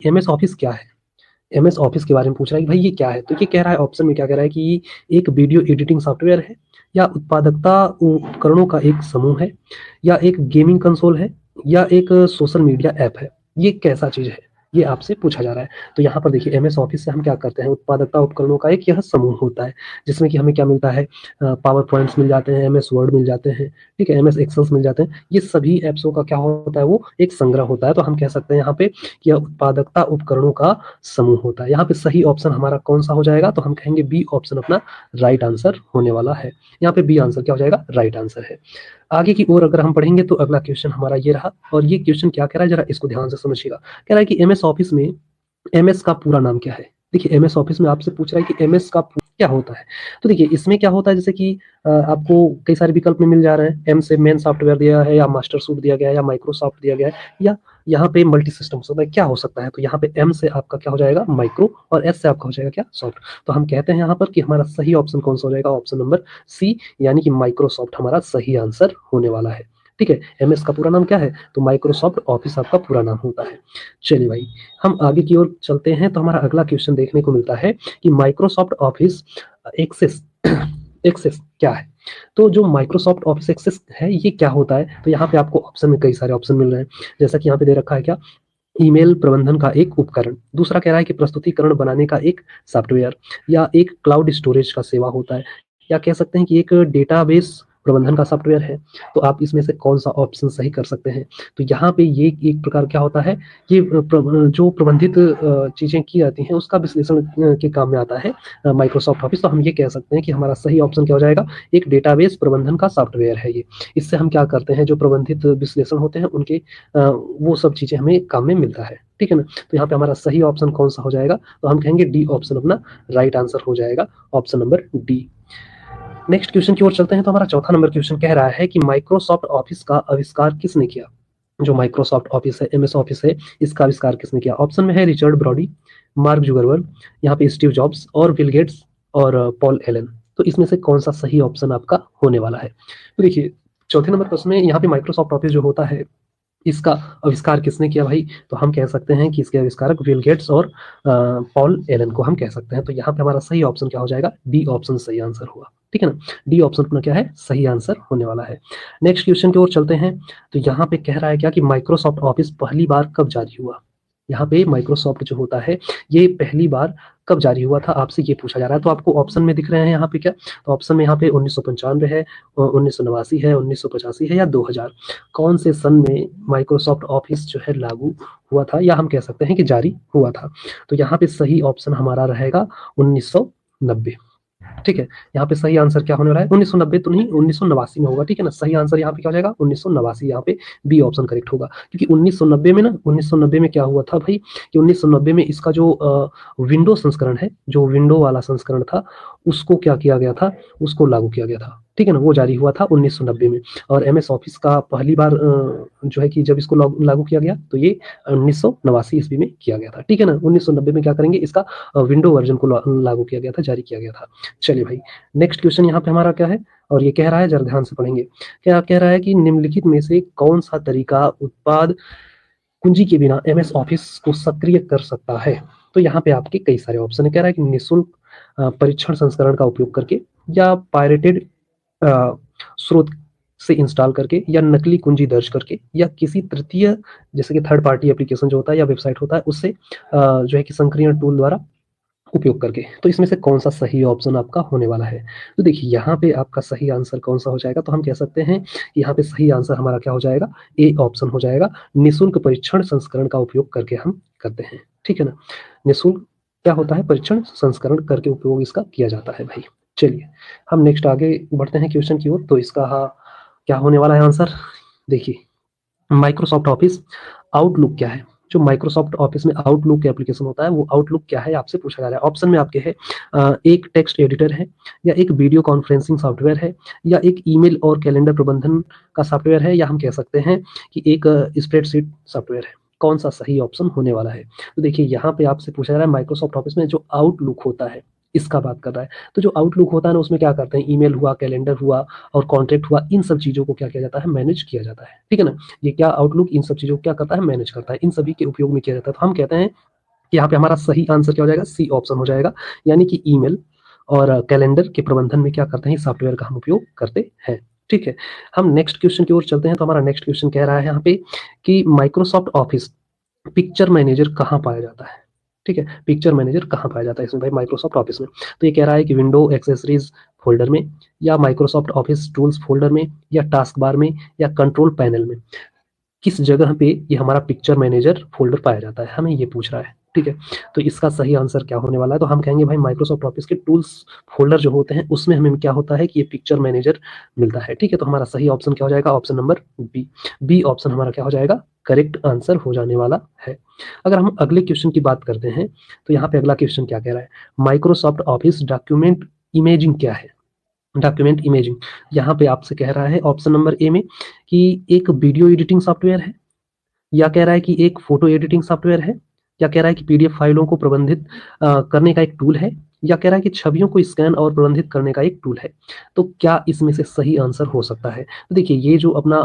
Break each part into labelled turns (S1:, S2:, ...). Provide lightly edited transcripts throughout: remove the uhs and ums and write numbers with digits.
S1: MS office क्या है। MS office के बारे में पूछ रहा है कि भाई ये क्या है। तो ये कह रहा है, ऑप्शन में क्या कह रहा है कि ये एक वीडियो एडिटिंग सॉफ्टवेयर है, या उत्पादकता उपकरणों का एक समूह है, या एक गेमिंग कंसोल है, या एक सोशल मीडिया ऐप है। ये कैसा चीज है, ये आपसे पूछा जा रहा है। तो यहाँ पर देखिए, एमएस ऑफिस से हम क्या करते हैं, उत्पादकता उपकरणों का एक यह समूह होता है, जिसमें कि हमें क्या मिलता है, पावर पॉइंट्स मिल जाते हैं, एमएस वर्ड मिल जाते हैं, ठीक है, एमएस एक्सेल्स मिल जाते हैं। ये सभी एप्सों का क्या होता है, वो एक संग्रह होता है। तो हम कह सकते हैं यहाँ पे कि यह उत्पादकता उपकरणों का समूह होता है। यहाँ पे सही ऑप्शन हमारा कौन सा हो जाएगा, तो हम कहेंगे बी ऑप्शन अपना राइट आंसर होने वाला है। यहाँ पे बी आंसर क्या हो जाएगा, राइट आंसर है। आगे की ओर अगर हम पढ़ेंगे तो अगला क्वेश्चन हमारा ये रहा, और ये क्वेश्चन क्या कह रहा है, जरा इसको ध्यान से समझिएगा। कह रहा है कि एमएस ऑफिस में एमएस का पूरा नाम क्या है। देखिए, एमएस ऑफिस में आपसे पूछ रहा है कि एमएस का क्या होता है। तो देखिए, इसमें क्या होता है, जैसे कि आपको कई सारे विकल्प में मिल जा रहे हैं। एम से मेन सॉफ्टवेयर दिया है, या मास्टर सूट दिया गया है, या माइक्रोसॉफ्ट दिया गया है, या यहाँ पे मल्टी सिस्टम होता है, क्या हो सकता है। तो यहाँ पे एम से आपका क्या हो जाएगा, माइक्रो, और एस से आपका हो जाएगा क्या, सॉफ्ट। तो हम कहते हैं यहाँ पर कि हमारा सही ऑप्शन कौन सा हो जाएगा, ऑप्शन नंबर सी, यानी कि माइक्रोसॉफ्ट हमारा सही आंसर होने वाला है। ठीक है, एमएस का पूरा नाम क्या है, तो माइक्रोसॉफ्ट ऑफिस आपका पूरा नाम होता है। चलिए भाई, हम आगे की ओर चलते हैं। तो हमारा अगला क्वेश्चन देखने को मिलता है कि माइक्रोसॉफ्ट ऑफिस एक्सेस एक्सेस क्या है। तो जो माइक्रोसॉफ्ट ऑफिस एक्सेस है, ये क्या होता है। तो यहाँ पे आपको ऑप्शन में कई सारे ऑप्शन मिल रहे हैं, जैसा कि यहाँ पे दे रखा है क्या, ईमेल प्रबंधन का एक उपकरण। दूसरा कह रहा है कि प्रस्तुतिकरण बनाने का एक सॉफ्टवेयर, या एक क्लाउड स्टोरेज का सेवा होता है, या कह सकते हैं कि एक डेटाबेस प्रबंधन का सॉफ्टवेयर है। तो आप इसमें से कौन सा ऑप्शन सही कर सकते हैं। तो यहाँ पे ये एक प्रकार क्या होता है, ये जो प्रबंधित चीजें की जाती हैं उसका विश्लेषण के काम में आता है माइक्रोसॉफ्ट ऑफिस। तो हम ये कह सकते हैं कि हमारा सही ऑप्शन क्या हो जाएगा, एक डेटाबेस प्रबंधन का सॉफ्टवेयर है ये। इससे हम क्या करते हैं, जो प्रबंधित विश्लेषण होते हैं उनके वो सब चीजें हमें काम में मिलता है। ठीक है ना। तो यहाँ पे हमारा सही ऑप्शन कौन सा हो जाएगा, तो हम कहेंगे डी ऑप्शन अपना राइट आंसर हो जाएगा, option number D. Next question की ओर चलते हैं। तो हमारा चौथा नंबर क्वेश्चन कह रहा है कि माइक्रोसॉफ्ट ऑफिस का आविष्कार किसने किया। जो माइक्रोसॉफ्ट ऑफिस है, एमएस ऑफिस है, इसका आविष्कार किसने किया। ऑप्शन में है रिचर्ड ब्रॉडी, मार्क जुगरबर्ग, यहाँ पे स्टीव जॉब्स, और बिल गेट्स, और पॉल एलन। तो इसमें से कौन सा सही ऑप्शन आपका होने वाला है। तो देखिए, चौथे नंबर प्रश्न में यहाँ पे माइक्रोसॉफ्ट ऑफिस जो होता है, इसका आविष्कार किसने किया भाई। तो हम कह सकते हैं कि इसके आविष्कारक बिल गेट्स और पॉल एलन को हम कह सकते हैं। तो यहाँ पे हमारा सही ऑप्शन क्या हो जाएगा, डी ऑप्शन सही आंसर हुआ। ठीक है ना, डी ऑप्शन अपना क्या है, सही आंसर होने वाला है। नेक्स्ट क्वेश्चन की ओर चलते हैं। तो यहाँ पे कह रहा है क्या कि माइक्रोसॉफ्ट ऑफिस पहली बार कब जारी हुआ। यहाँ पे माइक्रोसॉफ्ट जो होता है, ये पहली बार कब जारी हुआ था, आपसे ये पूछा जा रहा है। तो आपको ऑप्शन में दिख रहे हैं यहाँ पे क्या, तो ऑप्शन में यहाँ पे 1995 है, 1989 है, 1985 है, या 2000। कौन से सन में माइक्रोसॉफ्ट ऑफिस जो है लागू हुआ था, या हम कह सकते हैं कि जारी हुआ था। तो यहाँ पे सही ऑप्शन हमारा रहेगा 1990। ठीक है, यहाँ पे सही आंसर क्या होने वाला है, 1990 तो नहीं, 1989 में होगा। ठीक है ना, सही आंसर यहाँ पे क्या हो जाएगा, 1989। यहाँ पे बी ऑप्शन करेक्ट होगा, क्योंकि 1990 में ना, 1990 में क्या हुआ था भाई, कि 1990 में इसका जो विंडो संस्करण है, जो विंडो वाला संस्करण था, उसको क्या किया गया था, उसको लागू किया गया था। ठीक है ना, वो जारी हुआ था 1990 में। और एमएस ऑफिस का पहली बार जो है कि जब इसको लागू किया गया, तो ये 1989 ईस्वी में किया गया था। ठीक है ना, 1990 में क्या करेंगे, इसका विंडो वर्जन को लागू किया गया था, जारी किया गया था। चलिए भाई, नेक्स्ट क्वेश्चन यहाँ पे हमारा क्या है, और ये कह रहा है, जरा ध्यान से पढ़ेंगे। क्या कह रहा है कि निम्नलिखित में से कौन सा तरीका उत्पाद कुंजी के बिना एमएस ऑफिस को सक्रिय कर सकता है। तो यहाँ पे आपके कई सारे ऑप्शन है। कह रहा है कि निःशुल्क परीक्षण संस्करण का उपयोग करके, या पायरेटेड स्रोत से इंस्टॉल करके, या नकली कुंजी दर्ज करके, या किसी तृतीय जैसे कि थर्ड पार्टी एप्लीकेशन जो होता है या वेबसाइट होता है उससे जो है कि संक्रियण टूल द्वारा उपयोग करके। तो इसमें से कौन सा सही ऑप्शन आपका होने वाला है। तो देखिए, यहाँ पे आपका सही आंसर कौन सा हो जाएगा, तो हम कह सकते हैं कि यहाँ पे सही आंसर हमारा क्या हो जाएगा, ए ऑप्शन हो जाएगा, निःशुल्क परीक्षण संस्करण का उपयोग करके हम करते हैं। ठीक है ना, निःशुल्क क्या होता है, परीक्षण संस्करण करके उपयोग इसका किया जाता है भाई। चलिए, हम नेक्स्ट आगे बढ़ते हैं क्वेश्चन की ओर। तो इसका क्या होने वाला है आंसर। देखिए, माइक्रोसॉफ्ट ऑफिस आउटलुक क्या है। जो माइक्रोसॉफ्ट ऑफिस में आउटलुक एप्लीकेशन होता है, वो आउटलुक क्या है आपसे पूछा जा रहा है। ऑप्शन में आपके है एक टेक्स्ट एडिटर है, या एक वीडियो कॉन्फ्रेंसिंग सॉफ्टवेयर है, या एक ईमेल और कैलेंडर प्रबंधन का सॉफ्टवेयर है, या हम कह सकते हैं कि एक स्प्रेडशीट सॉफ्टवेयर है। कौन सा सही ऑप्शन होने वाला है। तो देखिए, यहाँ पे आपसे पूछा जा रहा है माइक्रोसॉफ्ट ऑफिस में जो आउटलुक होता है, इसका बात कर रहा है। तो जो आउटलुक होता है ना, उसमें क्या करते हैं, ईमेल हुआ, कैलेंडर हुआ, और कॉन्ट्रैक्ट हुआ, इन सब चीजों को क्या किया जाता है, मैनेज किया जाता है। ठीक है ना, ये क्या आउटलुक इन सब चीजों को क्या करता है, मैनेज करता है, इन सभी के उपयोग में किया जाता है। तो हम कहते हैं यहाँ पे हमारा सही आंसर क्या हो जाएगा, सी ऑप्शन हो जाएगा, यानी कि ईमेल और कैलेंडर के प्रबंधन में क्या करते हैं, सॉफ्टवेयर का हम उपयोग करते हैं। ठीक है, हम नेक्स्ट क्वेश्चन की ओर चलते हैं। तो हमारा नेक्स्ट क्वेश्चन कह रहा है यहाँ पे कि माइक्रोसॉफ्ट ऑफिस पिक्चर मैनेजर कहाँ पाया जाता है। ठीक है, पिक्चर मैनेजर कहाँ पाया जाता है इसमें भाई, माइक्रोसॉफ्ट ऑफिस में। तो ये कह रहा है कि विंडो एक्सेसरीज फोल्डर में, या माइक्रोसॉफ्ट ऑफिस टूल्स फोल्डर में, या टास्क बार में, या कंट्रोल पैनल में। किस जगह पे ये हमारा पिक्चर मैनेजर फोल्डर पाया जाता है, हमें ये पूछ रहा है। ठीक है, तो इसका सही आंसर क्या होने वाला है, तो हम कहेंगे भाई माइक्रोसॉफ्ट ऑफिस के टूल्स फोल्डर जो होते हैं उसमें हमें क्या होता है कि ये पिक्चर मैनेजर मिलता है। ठीक है, तो हमारा सही ऑप्शन क्या हो जाएगा, option number B. B option हमारा क्या हो जाएगा, करेक्ट आंसर हो जाने वाला है। अगर हम अगले क्वेश्चन की बात करते हैं, तो यहाँ पे अगला क्वेश्चन क्या कह रहा है, माइक्रोसॉफ्ट ऑफिस डॉक्यूमेंट इमेजिंग क्या है। डॉक्यूमेंट इमेजिंग यहाँ पे आपसे कह रहा है ऑप्शन नंबर ए में कि एक वीडियो एडिटिंग सॉफ्टवेयर है, या कह रहा है कि एक फोटो एडिटिंग सॉफ्टवेयर है, या कह रहा है कि पीडीएफ फाइलों को प्रबंधित करने का एक टूल है, या कह रहा है कि छवियों को स्कैन और प्रबंधित करने का एक टूल है। तो क्या इसमें से सही आंसर हो सकता है, तो देखिए ये जो अपना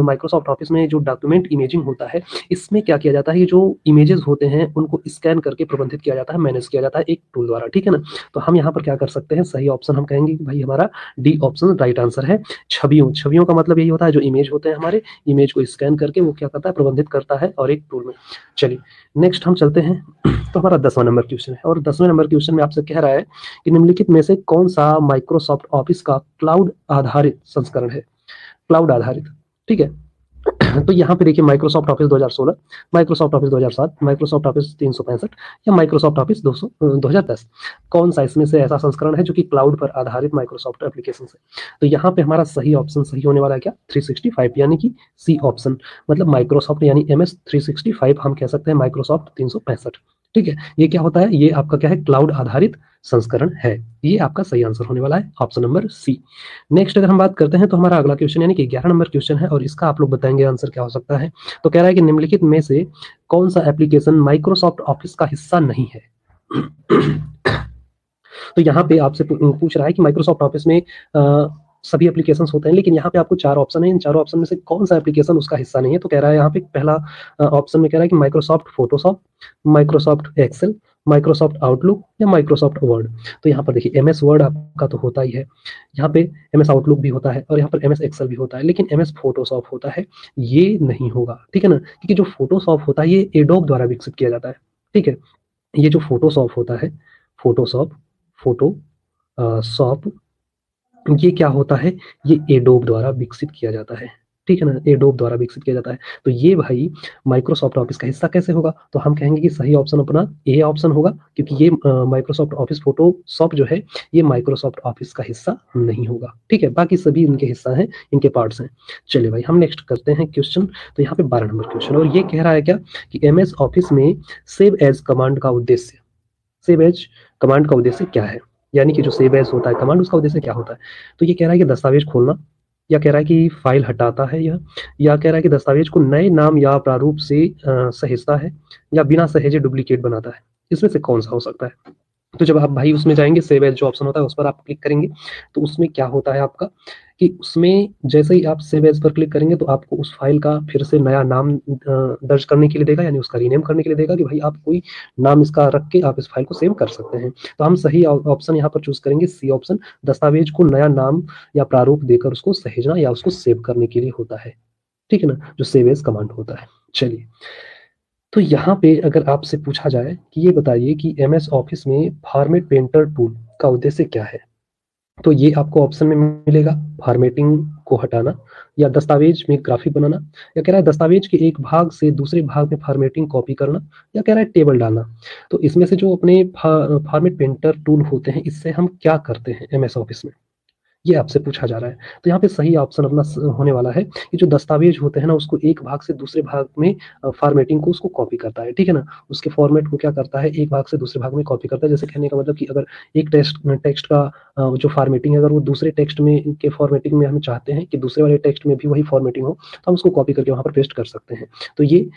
S1: माइक्रोसॉफ्ट ऑफिस में जो डॉक्यूमेंट इमेजिंग होता है, इसमें क्या किया जाता है, ये जो इमेजेस होते हैं उनको स्कैन करके प्रबंधित किया जाता है, मैनेज किया जाता है एक टूल द्वारा। ठीक है ना, तो हम यहाँ पर क्या कर सकते हैं, सही ऑप्शन हम कहेंगे कि भाई हमारा डी ऑप्शन राइट आंसर है। छवियों छवियों का मतलब यही होता है, जो इमेज होते हैं हमारे, इमेज को स्कैन करके वो क्या करता है, प्रबंधित करता है और एक टूल में। चलिए नेक्स्ट हम चलते हैं। तो हमारा 10वां नंबर क्वेश्चन है, और 10वें नंबर क्वेश्चन में आपसे कह रहा है कि निम्नलिखित में से कौन सा माइक्रोसॉफ्ट ऑफिस का क्लाउड आधारित संस्करण है। क्लाउड आधारित, ठीक है। तो यहाँ पे देखिए Microsoft office 2016, Microsoft office 2007, Microsoft office 365, या माइक्रोसॉफ्ट ऑफिस 2010, कौन सा इसमें से ऐसा संस्करण है जो कि क्लाउड पर आधारित माइक्रोसॉफ्ट एप्लीकेशन है। तो यहाँ पे हमारा सही ऑप्शन सही होने वाला है क्या, 365, यानी कि सी ऑप्शन, मतलब माइक्रोसॉफ्ट यानी MS 365, हम कह सकते हैं माइक्रोसॉफ्ट 365। ठीक है, ये क्या होता है, ये आपका क्या है, क्लाउड आधारित संस्करण है। ये आपका सही आंसर होने वाला है, ऑप्शन नंबर सी। नेक्स्ट अगर हम बात करते हैं, तो हमारा अगला क्वेश्चन यानी कि 11 नंबर क्वेश्चन है, और इसका आप लोग बताएंगे आंसर क्या हो सकता है। तो कह रहा है कि निम्नलिखित में से कौन सा एप्लीकेशन माइक्रोसॉफ्ट ऑफिस का हिस्सा नहीं है। तो यहाँ पे आपसे पूछ रहा है कि माइक्रोसॉफ्ट ऑफिस में सभी एप्लीकेशन होते हैं, लेकिन यहाँ पे आपको 4 ऑप्शन है, इन चारों ऑप्शन में से कौन सा एप्लीकेशन उसका हिस्सा नहीं है। तो कह रहा है यहाँ पे पहला ऑप्शन में कह रहा है कि Microsoft Photoshop, Microsoft Excel, Microsoft Outlook, या माइक्रोसॉफ्ट वर्ड। तो यहाँ पर देखिए MS वर्ड आपका तो होता ही है, यहाँ पे MS आउटलुक भी होता है, और यहाँ पर MS एक्सेल भी होता है, लेकिन MS फोटोशॉप होता है, ये नहीं होगा। ठीक है ना, क्योंकि जो फोटोशॉप होता है ये एडोब द्वारा विकसित किया जाता है। ठीक है, ये जो फोटोशॉप होता है, फोटोशॉप, फोटो शॉप, ये क्या होता है, ये एडोब द्वारा विकसित किया जाता है। ठीक है ना, एडोब द्वारा विकसित किया जाता है। तो ये भाई माइक्रोसॉफ्ट ऑफिस का हिस्सा कैसे होगा, तो हम कहेंगे कि सही ऑप्शन अपना ए ऑप्शन होगा, क्योंकि ये माइक्रोसॉफ्ट ऑफिस फोटोशॉप जो है ये माइक्रोसॉफ्ट ऑफिस का हिस्सा नहीं होगा। ठीक है, बाकी सभी इनके हिस्सा हैं, इनके पार्ट्स हैं। चलिए भाई हम नेक्स्ट करते हैं क्वेश्चन। तो यहाँ पे 12 नंबर क्वेश्चन, और ये कह रहा है क्या कि MS ऑफिस में सेव एज कमांड का उद्देश्य, सेव एज कमांड का उद्देश्य क्या है, यानी कि जो सेव एज होता है कमांड, उसका उद्देश्य क्या होता है। तो ये कह रहा है कि दस्तावेज खोलना, या कह रहा है कि फाइल हटाता है यह, या कह रहा है कि दस्तावेज को नए नाम या प्रारूप से सहेजता है, या बिना सहेजे डुप्लीकेट बनाता है। इसमें से कौन सा हो सकता है। तो जब आप भाई उसमें जाएंगे, सेव एज जो ऑप्शन होता है उस पर आप क्लिक करेंगे, तो उसमें क्या होता है आपका कि उसमें जैसे ही आप सेव एज पर क्लिक करेंगे तो आपको उस फाइल का फिर से नया नाम दर्ज करने के लिए देगा, यानी उसका रीनेम करने के लिए देगा कि भाई आप कोई नाम इसका रख के आप इस फाइल को सेव कर सकते हैं। तो हम सही ऑप्शन यहाँ पर चूज करेंगे, सी ऑप्शन, दस्तावेज को नया नाम या प्रारूप देकर उसको सहेजना या उसको सेव करने के लिए होता है। ठीक है ना, जो सेव एज कमांड होता है। चलिए, तो यहाँ पे अगर आपसे पूछा जाए कि ये बताइए कि MS ऑफिस में फॉर्मेट पेंटर टूल का उद्देश्य क्या है, तो ये आपको ऑप्शन में मिलेगा, फॉर्मेटिंग को हटाना, या दस्तावेज में ग्राफिक बनाना, या कह रहा है दस्तावेज के एक भाग से दूसरे भाग में फॉर्मेटिंग कॉपी करना, या कह रहा है टेबल डालना। तो इसमें से जो अपने फॉर्मेट पेंटर टूल होते हैं, इससे हम क्या करते हैं MS ऑफिस में, ये आपसे पूछा जा रहा है। तो यहाँ पे सही ऑप्शन अपना होने वाला है कि जो दस्तावेज होते हैं ना, उसको एक भाग से दूसरे भाग में फॉर्मेटिंग को उसको कॉपी करता है। ठीक है ना, उसके फॉर्मेट को क्या करता है, एक भाग से दूसरे भाग में कॉपी करता है। जैसे कहने का मतलब कि अगर एक टेक्स्ट का जो फॉर्मेटिंग है, अगर वो दूसरे टेक्स्ट में के फॉर्मेटिंग में हम चाहते हैं कि दूसरे वाले टेक्स्ट में भी वही फॉर्मेटिंग हो, तो हम उसको कॉपी करके वहाँ पर पेस्ट कर सकते हैं। तो ये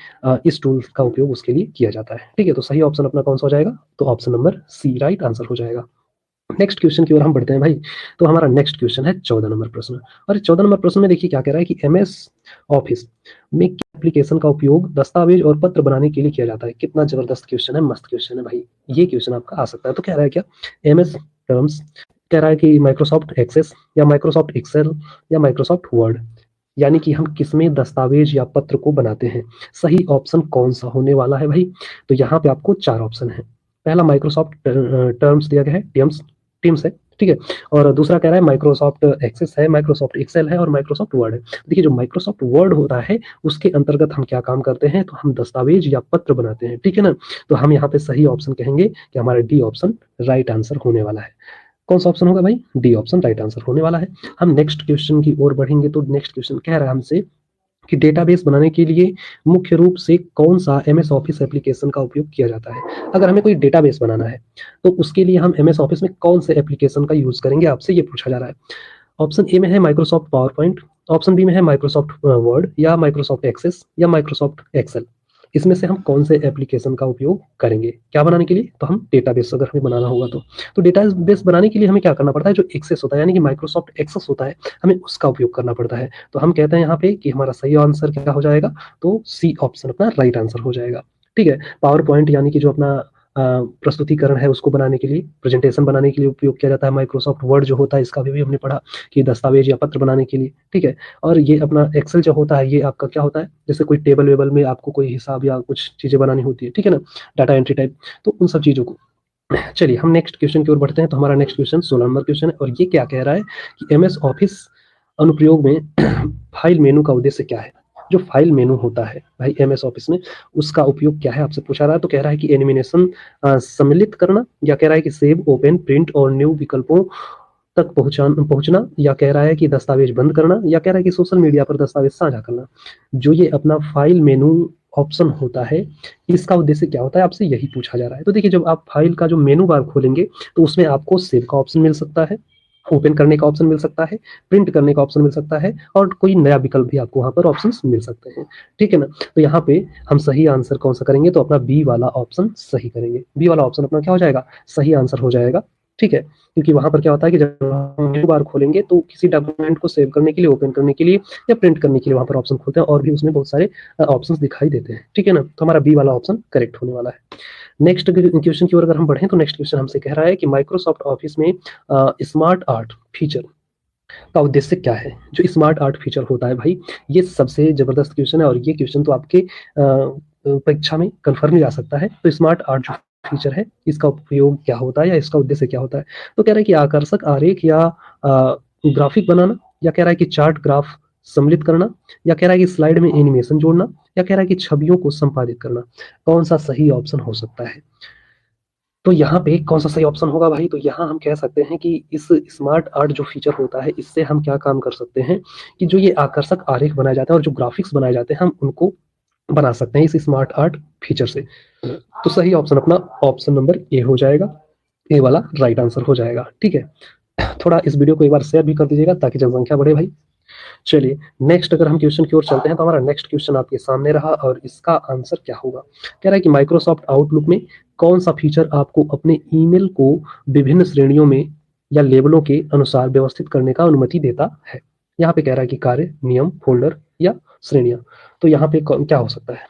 S1: इस टूल का उपयोग उसके लिए किया जाता है। ठीक है, तो सही ऑप्शन अपना कौन सा हो जाएगा, तो option number C right answer हो जाएगा। नेक्स्ट क्वेश्चन की ओर हम बढ़ते हैं भाई। तो हमारा नेक्स्ट क्वेश्चन है 14 नंबर प्रश्न। और 14 नंबर प्रश्न में देखिए क्या कह रहा है कि एमएस ऑफिस में एप्लीकेशन का उपयोग दस्तावेज और पत्र बनाने के लिए किया जाता है। कितना जबरदस्त क्वेश्चन है, मस्त क्वेश्चन है भाई। ये क्वेश्चन आपका आ सकता है। तो कह रहा है क्या, एमएस टर्म्स, कह रहा है कि माइक्रोसॉफ्ट एक्सेस या माइक्रोसॉफ्ट एक्सेल या माइक्रोसॉफ्ट वर्ड, यानी कि हम किसमें दस्तावेज या पत्र को बनाते हैं। सही ऑप्शन कौन सा होने वाला है भाई? तो यहाँ पे आपको 4 ऑप्शन है। पहला माइक्रोसॉफ्ट टर्म्स दिया गया है, टीम्स टीम्स है, ठीक है। और दूसरा कह रहा है माइक्रोसॉफ्ट एक्सेस है, माइक्रोसॉफ्ट एक्सेल है और माइक्रोसॉफ्ट वर्ड है। देखिए जो माइक्रोसॉफ्ट वर्ड होता है उसके अंतर्गत हम क्या काम करते हैं, तो हम दस्तावेज या पत्र बनाते हैं, ठीक है ना। तो हम यहाँ पे सही ऑप्शन कहेंगे कि हमारा डी ऑप्शन राइट आंसर होने वाला है। कौन सा ऑप्शन होगा भाई? डी ऑप्शन राइट आंसर होने वाला है। हम नेक्स्ट क्वेश्चन की ओर बढ़ेंगे। तो नेक्स्ट क्वेश्चन कह रहा है हमसे कि डेटाबेस बनाने के लिए मुख्य रूप से कौन सा एमएस ऑफिस एप्लीकेशन का उपयोग किया जाता है। अगर हमें कोई डेटाबेस बनाना है तो उसके लिए हम एमएस ऑफिस में कौन से एप्लीकेशन का यूज करेंगे, आपसे ये पूछा जा रहा है। ऑप्शन ए में है Microsoft PowerPoint, option B में है माइक्रोसॉफ्ट वर्ड या माइक्रोसॉफ्ट एक्सेस या माइक्रोसॉफ्ट एक्सेल। इसमें से हम कौन से एप्लीकेशन का उपयोग करेंगे क्या बनाने के लिए? तो हम डेटाबेस अगर हमें बनाना होगा तो डेटाबेस बनाने के लिए हमें क्या करना पड़ता है, जो एक्सेस होता है यानी कि माइक्रोसॉफ्ट एक्सेस होता है, हमें उसका उपयोग करना पड़ता है। तो हम कहते हैं यहाँ पे कि हमारा सही आंसर क्या हो जाएगा, तो सी ऑप्शन अपना राइट आंसर हो जाएगा। ठीक है। पावर पॉइंट यानी कि जो अपना प्रस्तुतिकरण है उसको बनाने के लिए, प्रेजेंटेशन बनाने के लिए उपयोग किया जाता है। माइक्रोसॉफ्ट वर्ड जो होता है इसका भी हमने पढ़ा कि दस्तावेज या पत्र बनाने के लिए, ठीक है। और ये अपना एक्सेल जो होता है ये आपका क्या होता है, जैसे कोई टेबल वेबल में आपको कोई हिसाब या कुछ चीजें बनानी होती है, ठीक है ना, डाटा एंट्री टाइप, तो उन सब चीजों को। चलिए हम नेक्स्ट क्वेश्चन की ओर बढ़ते हैं। तो हमारा नेक्स्ट क्वेश्चन 16 नंबर क्वेश्चन है और ये क्या कह रहा है कि एमएस ऑफिस अनुप्रयोग में फाइल मेनू का उद्देश्य क्या है। जो फाइल मेनू होता है भाई एमएस ऑफिस में, उसका उपयोग क्या है आपसे पूछा रहा है। तो कह रहा है कि एनिमेशन सम्मिलित करना, या कह रहा है कि सेव, ओपन, प्रिंट और न्यू विकल्पों तक पहुंचना, या कह रहा है कि दस्तावेज बंद करना, या कह रहा है कि सोशल मीडिया पर दस्तावेज साझा करना। जो ये अपना फाइल मेनू ऑप्शन होता है इसका उद्देश्य क्या होता है, आपसे यही पूछा जा रहा है। तो देखिए जब आप फाइल का जो मेनू बार खोलेंगे तो उसमें आपको सेव का ऑप्शन मिल सकता है, ओपन करने का ऑप्शन मिल सकता है, प्रिंट करने का ऑप्शन मिल सकता है और कोई नया विकल्प भी आपको वहां पर ऑप्शंस मिल सकते हैं, ठीक है ना। तो यहाँ पे हम सही आंसर कौन सा करेंगे, तो अपना बी वाला ऑप्शन सही करेंगे। बी वाला ऑप्शन अपना क्या हो जाएगा, सही आंसर हो जाएगा, ठीक है। क्योंकि वहां पर क्या होता है कि जब हम मेनू बार खोलेंगे तो किसी डॉक्यूमेंट को सेव करने के लिए, ओपन करने के लिए या प्रिंट करने के लिए वहां पर ऑप्शन खोलते हैं और भी उसमें बहुत सारे ऑप्शंस दिखाई देते हैं, ठीक है ना। तो हमारा बी वाला ऑप्शन करेक्ट होने वाला है। नेक्स्ट क्वेश्चन की ओर अगर हम बढ़ें तो नेक्स्ट क्वेश्चन हमसे कह रहा है कि माइक्रोसॉफ्ट ऑफिस में स्मार्ट आर्ट फीचर का उद्देश्य क्या है। जो स्मार्ट आर्ट फीचर होता है भाई, ये सबसे जबरदस्त क्वेश्चन है और ये क्वेश्चन तो आपके परीक्षा में कन्फर्म जा सकता है। तो स्मार्ट आर्ट जो फीचर है इसका उपयोग क्या होता है या इसका उद्देश्य क्या होता है। तो कह रहा है कि आकर्षक आरेख या ग्राफिक बनाना, या कह रहा है कि चार्ट ग्राफ सम्मिलित करना, या कह रहा है कि स्लाइड में एनिमेशन जोड़ना, या कह रहा है कि छवियों को संपादित करना। कौन सा सही ऑप्शन हो सकता है। तो यहाँ पे कौन सा सही ऑप्शन होगा भाई, तो यहाँ हम कह सकते हैं कि इस स्मार्ट आर्ट जो फीचर होता है इससे हम क्या काम कर सकते हैं कि जो ये आकर्षक आरेख बनाए जाते हैं और जो ग्राफिक्स बनाए जाते हैं हम उनको बना सकते हैं इस स्मार्ट आर्ट फीचर से। तो सही ऑप्शन अपना ऑप्शन नंबर ए हो जाएगा, ए वाला राइट आंसर हो जाएगा, ठीक है। थोड़ा इस वीडियो को एक बार शेयर भी कर दीजिएगा ताकि जनसंख्या बढ़े भाई। चलिए नेक्स्ट अगर हम क्वेश्चन की ओर चलते हैं तो हमारा नेक्स्ट क्वेश्चन आपके सामने रहा और इसका आंसर क्या होगा। कह रहा है कि माइक्रोसॉफ्ट आउटलुक में कौन सा फीचर आपको अपने ईमेल को विभिन्न श्रेणियों में या लेबलों के अनुसार व्यवस्थित करने का अनुमति देता है। यहाँ पे कह रहा है कि कार्य, नियम, फोल्डर या श्रेणियां। तो यहाँ पे क्या हो सकता है,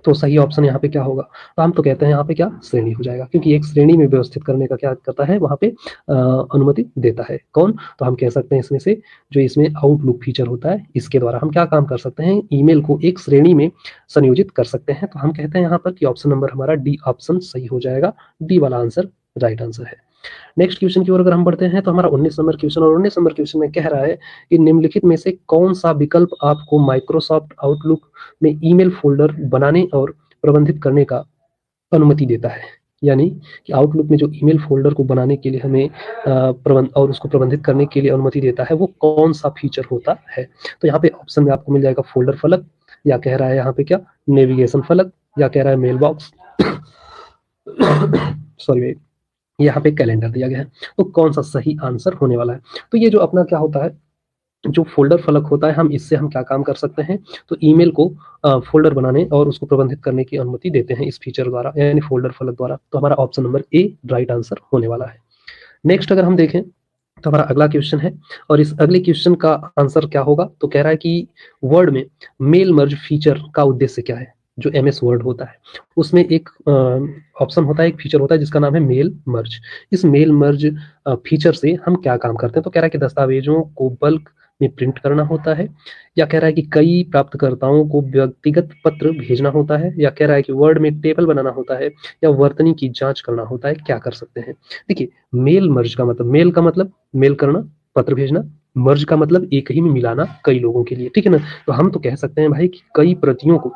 S1: तो सही ऑप्शन यहाँ पे क्या होगा, तो हम तो कहते हैं यहाँ पे क्या श्रेणी हो जाएगा, क्योंकि एक श्रेणी में व्यवस्थित करने का क्या करता है वहां पे अनुमति देता है कौन, तो हम कह सकते हैं इसमें से जो इसमें आउटलुक फीचर होता है इसके द्वारा हम क्या काम कर सकते हैं, ईमेल को एक श्रेणी में संयोजित कर सकते हैं। तो हम कहते हैं यहाँ पर कि ऑप्शन नंबर हमारा डी ऑप्शन सही हो जाएगा, डी वाला आंसर राइट आंसर है। नेक्स्ट क्वेश्चन की ओर अगर हम बढ़ते हैं तो हमारा 19 नंबर क्वेश्चन, और 19 नंबर क्वेश्चन में कह रहा है कि निम्नलिखित में से कौन सा विकल्प आपको माइक्रोसॉफ्ट आउटलुक में ईमेल फोल्डर बनाने और प्रबंधित करने का अनुमति देता है। यानी कि आउटलुक में जो ईमेल फोल्डर को बनाने के लिए हमें प्रबंध और उसको प्रबंधित करने के लिए अनुमति देता है वो कौन सा फीचर होता है। तो यहाँ पे ऑप्शन में आपको मिल जाएगा फोल्डर फलक, या कह रहा है यहाँ पे क्या नेविगेशन फलक, या कह रहा है मेल बॉक्स सॉरी भाई, यहाँ पे कैलेंडर दिया गया है। तो कौन सा सही आंसर होने वाला है, तो ये जो अपना क्या होता है, जो फोल्डर फलक होता है हम इससे हम क्या काम कर सकते हैं, तो ईमेल को फोल्डर बनाने और उसको प्रबंधित करने की अनुमति देते हैं इस फीचर द्वारा यानी फोल्डर फलक द्वारा। तो हमारा option number A right answer होने वाला है। नेक्स्ट अगर हम देखें तो हमारा अगला क्वेश्चन है, और इस अगले क्वेश्चन का आंसर क्या होगा, तो कह रहा है कि वर्ड में मेल मर्ज फीचर का उद्देश्य क्या है। जो एमएस वर्ड होता है उसमें एक ऑप्शन होता है, एक फीचर होता है जिसका नाम है मेल मर्ज। इस मेल मर्ज फीचर से हम क्या काम करते हैं, तो कह रहा है कि दस्तावेजों को बल्क में प्रिंट करना होता है, या कह रहा है कि कई प्राप्तकर्ताओं को व्यक्तिगत पत्र भेजना होता है, या कह रहा है कि वर्ड में टेबल बनाना होता है, या वर्तनी की जांच करना होता है, क्या कर सकते हैं। देखिए, मेल मर्ज का मतलब, मेल का मतलब मेल करना, पत्र भेजना, मर्ज का मतलब एक ही में मिलाना कई लोगों के लिए, ठीक है ना। तो हम तो कह सकते हैं भाई कि कई प्रतियों को,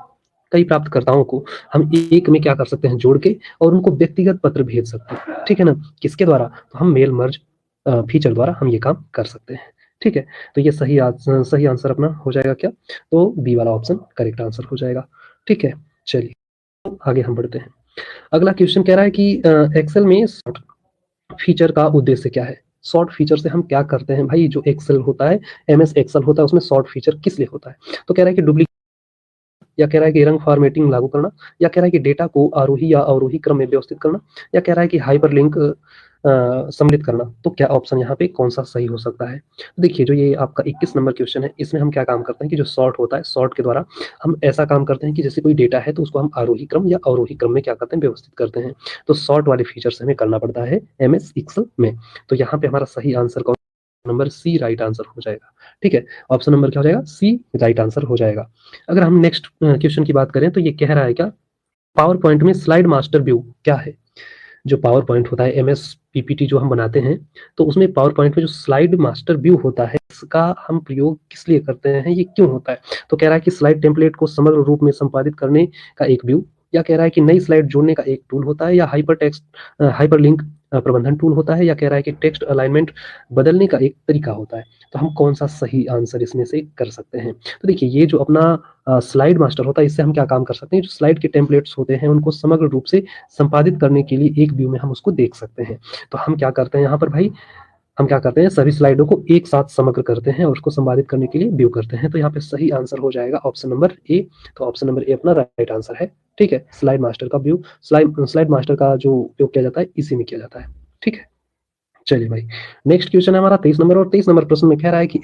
S1: कई प्राप्तकर्ताओं को हम एक में क्या कर सकते हैं, जोड़ के, और उनको व्यक्तिगत पत्र भेज सकते हैं, ठीक है ना। किसके द्वारा, तो हम मेल मर्ज फीचर द्वारा हम ये काम कर सकते हैं, ठीक है। तो ये सही आंसर अपना हो जाएगा क्या, तो बी वाला ऑप्शन करेक्ट आंसर हो जाएगा, ठीक है। चलिए आगे हम बढ़ते हैं। अगला क्वेश्चन कह रहा है कि एक्सेल में शॉर्ट फीचर का उद्देश्य क्या है। शॉर्ट फीचर से हम क्या करते हैं भाई, जो एक्सेल होता है, एमएस एक्सेल होता है, उसमें शॉर्ट फीचर किस लिए होता है। तो कह रहा है कि डुप्लीकेट, या कह रहा है कि रंग फॉर्मेटिंग लागू करना, या कह रहा है कि डेटा को आरोही या अवरोही क्रम में व्यवस्थित करना, या कह रहा है कि हाइपरलिंक सम्मिलित करना। तो क्या ऑप्शन यहाँ पे कौन सा सही हो सकता है। तो देखिए, जो ये आपका 21 नंबर क्वेश्चन है, इसमें हम क्या काम करते हैं कि जो शॉर्ट होता है, शॉर्ट के द्वारा हम ऐसा काम करते हैं कि जैसे कोई डेटा है तो उसको हम आरोही क्रम या अवरोही क्रम में क्या करते हैं, व्यवस्थित करते हैं। तो शॉर्ट वाले फीचर से हमें करना पड़ता है एमएस एक्सेल में। तो यहाँ पे हमारा सही आंसर कौन, नंबर सी राइट आंसर हो जाएगा, ठीक है। ऑप्शन नंबर क्या हो जाएगा, सी राइट आंसर हो जाएगा। अगर हम नेक्स्ट क्वेश्चन की बात करें तो ये कह रहा है क्या, पावर पॉइंट में स्लाइड मास्टर व्यू क्या है। जो पावर पॉइंट होता है, एमएस पीपीटी जो हम बनाते हैं, तो उसमें पावर पॉइंट में जो स्लाइड मास्टर व्यू होता है, इसका हम प्रयोग किस लिए करते हैं, ये क्यों होता है। तो कह रहा है कि स्लाइड टेम्पलेट को समग्र रूप में संपादित करने का एक व्यू, या कह रहा है कि नई स्लाइड जोड़ने का एक टूल होता है, या हाइपर टेक्स्ट हाइपर लिंक प्रबंधन टूल होता है, या कह रहा है कि टेक्स्ट अलाइनमेंट बदलने का एक तरीका होता है। तो हम कौन सा सही आंसर इसमें से कर सकते हैं। तो देखिए, ये जो अपना स्लाइड मास्टर होता है, इससे हम क्या काम कर सकते हैं, जो स्लाइड के टेम्पलेट्स होते हैं उनको समग्र रूप से संपादित करने के लिए एक व्यू में हम उसको देख सकते हैं। तो हम क्या करते हैं यहाँ पर भाई, हम क्या करते हैं, सभी स्लाइडों को एक साथ समग्र करते हैं और उसको संपादित करने के लिए व्यू करते हैं। तो यहाँ पे सही आंसर हो जाएगा ऑप्शन नंबर ए। तो ऑप्शन नंबर ए अपना राइट आंसर है, ठीक है। स्लाइड मास्टर का व्यू, स्लाइड मास्टर का जो उपयोग किया जाता है इसी में किया जाता है, ठीक है। चलिए भाई, नेक्स्ट क्वेश्चन है हमारा 23 नंबर, और 23 नंबर प्रश्न में कह रहा है कि